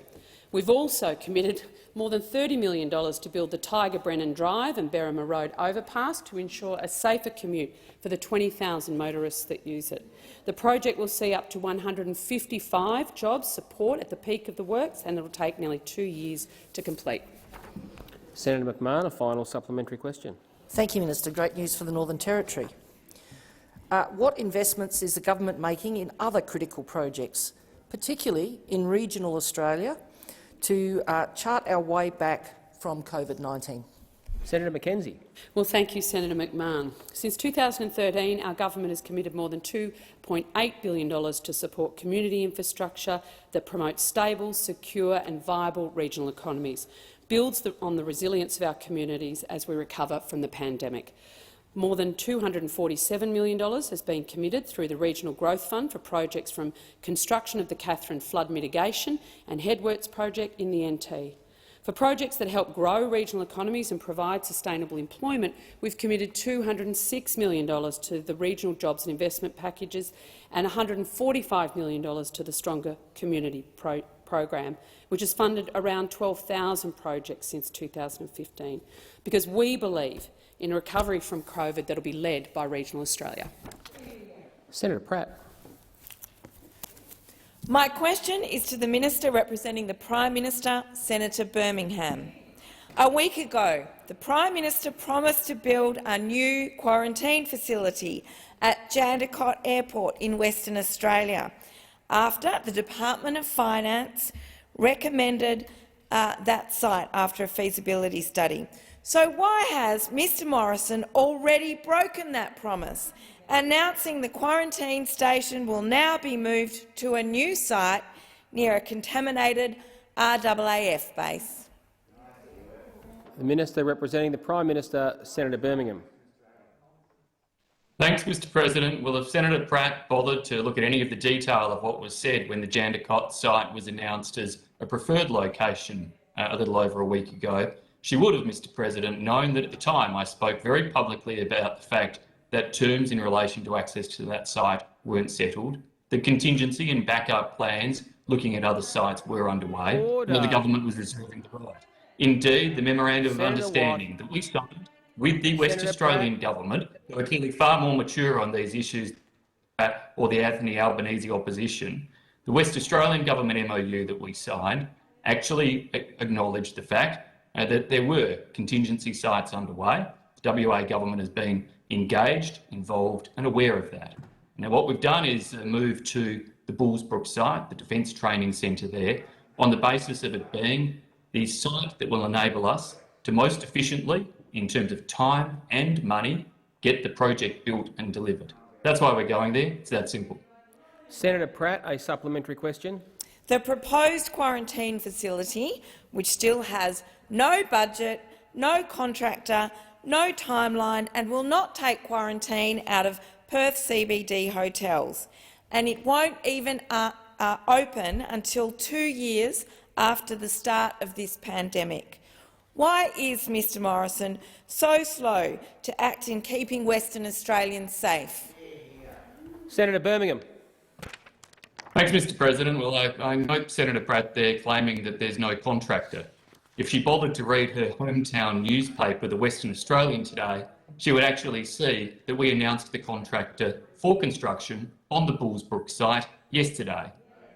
We've also committed more than $30 million to build the Tiger Brennan Drive and Berrima Road overpass to ensure a safer commute for the 20,000 motorists that use it. The project will see up to 155 jobs support at the peak of the works, and it will take nearly 2 years to complete.
Senator McMahon, a final supplementary question.
Thank you, Minister. Great news for the Northern Territory. What investments is the government making in other critical projects, particularly in regional Australia, to chart our way back from COVID-19?
Senator Mackenzie.
Well, thank you, Senator McMahon. Since 2013, our government has committed more than $2.8 billion to support community infrastructure that promotes stable, secure and viable regional economies, builds on the resilience of our communities as we recover from the pandemic. More than $247 million has been committed through the Regional Growth Fund for projects from construction of the Katherine flood mitigation and headworks project in the NT. For projects that help grow regional economies and provide sustainable employment, we've committed $206 million to the regional jobs and investment packages and $145 million to the Stronger Community program, which has funded around 12,000 projects since 2015, because we believe in recovery from COVID that will be led by regional Australia.
Senator Pratt.
My question is to the Minister representing the Prime Minister, Senator Birmingham. A week ago, the Prime Minister promised to build a new quarantine facility at Jandakot Airport in Western Australia, after the Department of Finance recommended that site after a feasibility study. So why has Mr Morrison already broken that promise, announcing the quarantine station will now be moved to a new site near a contaminated RAAF base?
The Minister representing the Prime Minister, Senator Birmingham.
Thanks, Mr President. Well, if Senator Pratt bothered to look at any of the detail of what was said when the Jandakot site was announced as a preferred location a little over a week ago, she would have, Mr President, known that at the time I spoke very publicly about the fact that terms in relation to access to that site weren't settled, that contingency and backup plans looking at other sites were underway, and that the government was reserving the right. Indeed, the Memorandum of Understanding that we signed with the West Australian government, who are clearly far more mature on these issues, or the Anthony Albanese opposition, the West Australian government MOU that we signed actually acknowledged the fact that there were contingency sites underway. The WA government has been engaged, involved and aware of that. Now, what we've done is move to the Bullsbrook site, the Defence Training Centre there, on the basis of it being the site that will enable us to most efficiently, in terms of time and money, get the project built and delivered. That's why we're going there. It's that simple.
Senator Pratt, a supplementary question.
The proposed quarantine facility, which still has no budget, no contractor, no timeline and will not take quarantine out of Perth CBD hotels, and it won't even open until 2 years after the start of this pandemic. Why is Mr Morrison so slow to act in keeping Western Australians safe?
Senator Birmingham.
Thanks, Mr President. Well, I note Senator Pratt there claiming that there's no contractor. If she bothered to read her hometown newspaper, The Western Australian, today, she would actually see that we announced the contractor for construction on the Bullsbrook site yesterday.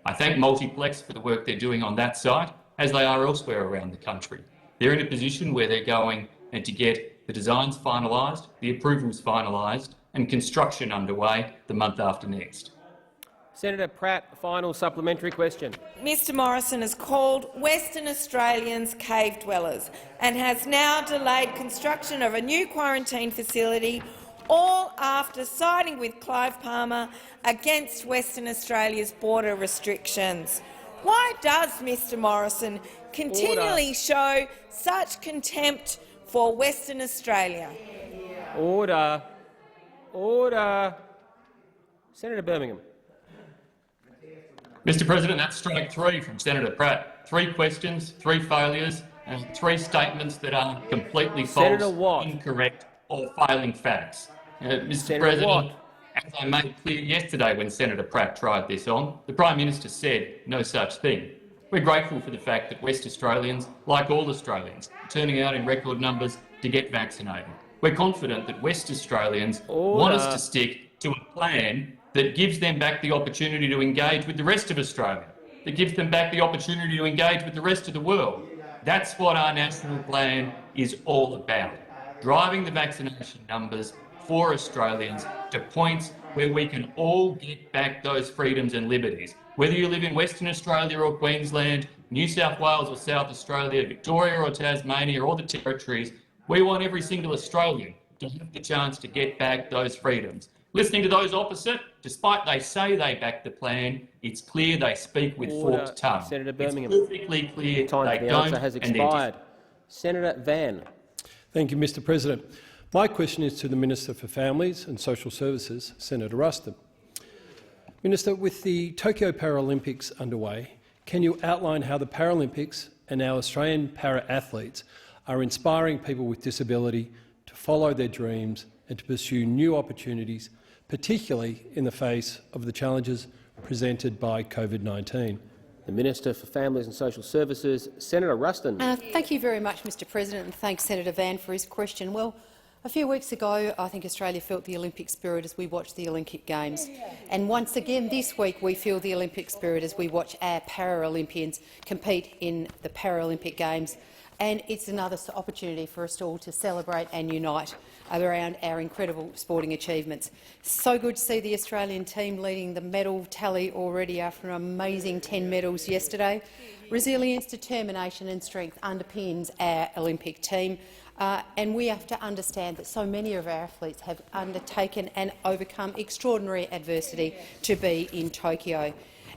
I thank Multiplex for the work they're doing on that site, as they are elsewhere around the country. They're in a position where they're going to get the designs finalised, the approvals finalised and construction underway the month after next.
Senator Pratt, final supplementary question.
Mr Morrison has called Western Australians cave dwellers and has now delayed construction of a new quarantine facility, all after siding with Clive Palmer against Western Australia's border restrictions. Why does Mr Morrison continually show such contempt for Western Australia?
Order. Order. Senator Birmingham.
Mr President, that's strike 3 from Senator Pratt. 3 questions, 3 failures and 3 statements that are completely false, incorrect or failing facts. Mr President, as I made clear yesterday when Senator Pratt tried this on, the Prime Minister said no such thing. We're grateful for the fact that West Australians, like all Australians, are turning out in record numbers to get vaccinated. We're confident that West Australians want us to stick to a plan that gives them back the opportunity to engage with the rest of Australia, that gives them back the opportunity to engage with the rest of the world. That's what our national plan is all about, driving the vaccination numbers for Australians to points where we can all get back those freedoms and liberties. Whether you live in Western Australia or Queensland, New South Wales or South Australia, Victoria or Tasmania or the Territories, we want every single Australian to have the chance to get back those freedoms. Listening to those opposite, despite they say they back the plan, it's clear they speak with forked tongue.
Senator Birmingham.
It's perfectly clear
Time
they
for the
don't,
answer has
and they're
expired. Senator Van.
Thank you, Mr President. My question is to the Minister for Families and Social Services, Senator Ruston. Minister, with the Tokyo Paralympics underway, can you outline how the Paralympics and our Australian para-athletes are inspiring people with disability to follow their dreams and to pursue new opportunities, particularly in the face of the challenges presented by COVID-19?
The Minister for Families and Social Services, Senator Ruston.
Thank you very much, Mr President, and thanks Senator Van for his question. Well, a few weeks ago, I think Australia felt the Olympic spirit as we watched the Olympic Games. And once again this week we feel the Olympic spirit as we watch our Paralympians compete in the Paralympic Games. And it's another opportunity for us all to celebrate and unite around our incredible sporting achievements. So good to see the Australian team leading the medal tally already after an amazing 10 medals yesterday. Resilience, determination and strength underpins our Olympic team. And we have to understand that so many of our athletes have undertaken and overcome extraordinary adversity to be in Tokyo.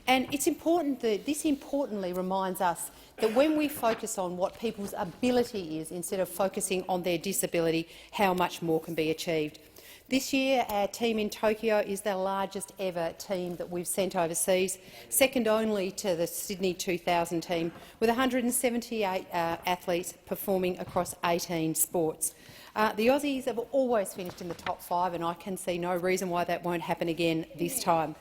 And it's important that this importantly reminds us that when we focus on what people's ability is instead of focusing on their disability, how much more can be achieved. This year, our team in Tokyo is the largest ever team that we've sent overseas, second only to the Sydney 2000 team, with 178 athletes performing across 18 sports. The Aussies have always finished in the top 5, and I can see no reason why that won't happen again this time.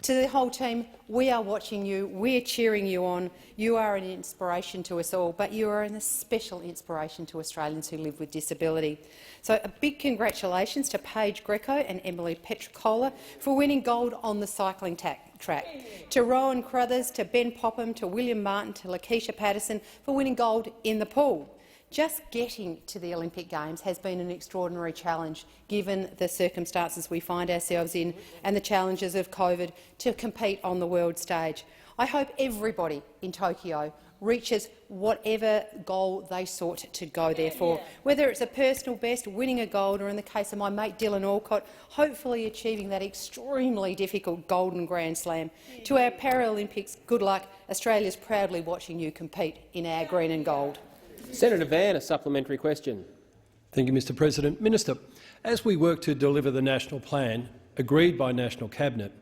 To the whole team, we are watching you, we are cheering you on. You are an inspiration to us all, but you are a special inspiration to Australians who live with disability. So a big congratulations to Paige Greco and Emily Petricola for winning gold on the cycling track, to Rowan Crothers, to Ben Popham, to William Martin, to Lakeisha Patterson for winning gold in the pool. Just getting to the Olympic Games has been an extraordinary challenge, given the circumstances we find ourselves in and the challenges of COVID, to compete on the world stage. I hope everybody in Tokyo reaches whatever goal they sought to go there for, whether it's a personal best, winning a gold, or in the case of my mate Dylan Alcott, hopefully achieving that extremely difficult Golden Grand Slam. To our Paralympics, good luck. Australia's proudly watching you compete in our green and gold.
Senator Van, a supplementary question.
Thank you, Mr President. Minister, as we work to deliver the national plan agreed by National Cabinet,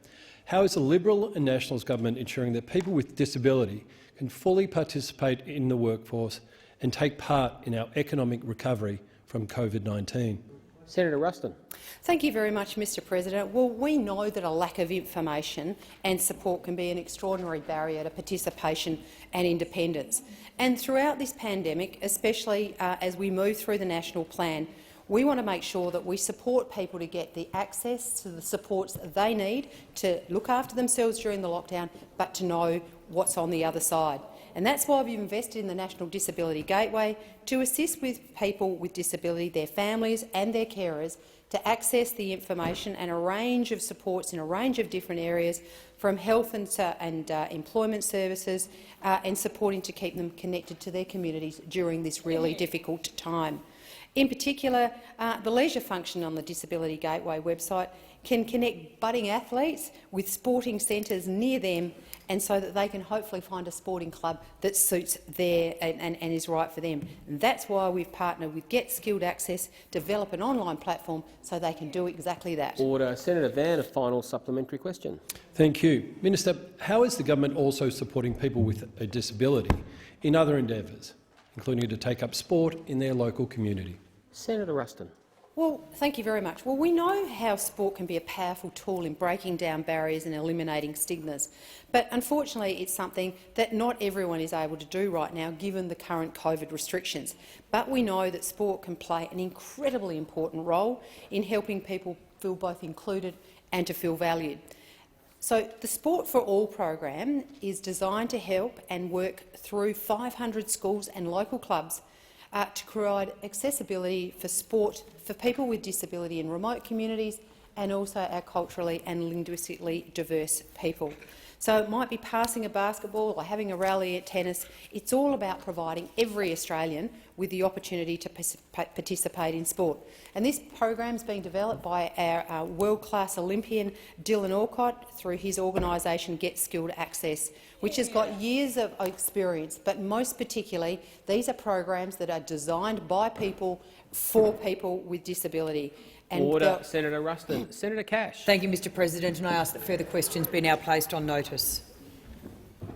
how is the Liberal and Nationals government ensuring that people with disability can fully participate in the workforce and take part in our economic recovery from COVID-19?
Senator Ruston.
Thank you very much, Mr President. Well, we know that a lack of information and support can be an extraordinary barrier to participation and independence. And throughout this pandemic, especially as we move through the national plan, we want to make sure that we support people to get the access to the supports that they need to look after themselves during the lockdown, but to know what's on the other side. And that's why we've invested in the National Disability Gateway to assist with people with disability, their families and their carers to access the information and a range of supports in a range of different areas, from health and employment services and supporting to keep them connected to their communities during this really difficult time. In particular, the leisure function on the Disability Gateway website can connect budding athletes with sporting centres near them, and so that they can hopefully find a sporting club that suits their and is right for them. And that's why we've partnered with Get Skilled Access, develop an online platform so they can do exactly that.
Order. Senator Van, a final supplementary question.
Thank you. Minister, how is the government also supporting people with a disability in other endeavours, including to take up sport in their local community?
Senator Ruston.
Well, thank you very much. Well, we know how sport can be a powerful tool in breaking down barriers and eliminating stigmas, but unfortunately it's something that not everyone is able to do right now given the current COVID restrictions. But we know that sport can play an incredibly important role in helping people feel both included and to feel valued. So the Sport for All program is designed to help and work through 500 schools and local clubs to provide accessibility for sport for people with disability in remote communities and also our culturally and linguistically diverse people. So it might be passing a basketball or having a rally at tennis. It's all about providing every Australian with the opportunity to participate in sport. And this program is being developed by our world-class Olympian Dylan Alcott through his organisation Get Skilled Access, which has got years of experience, but most particularly these are programs that are designed by people for people with disability. And
Order. Senator Ruston. Senator Cash.
Thank you, Mr President, and I ask that further questions be now placed on notice.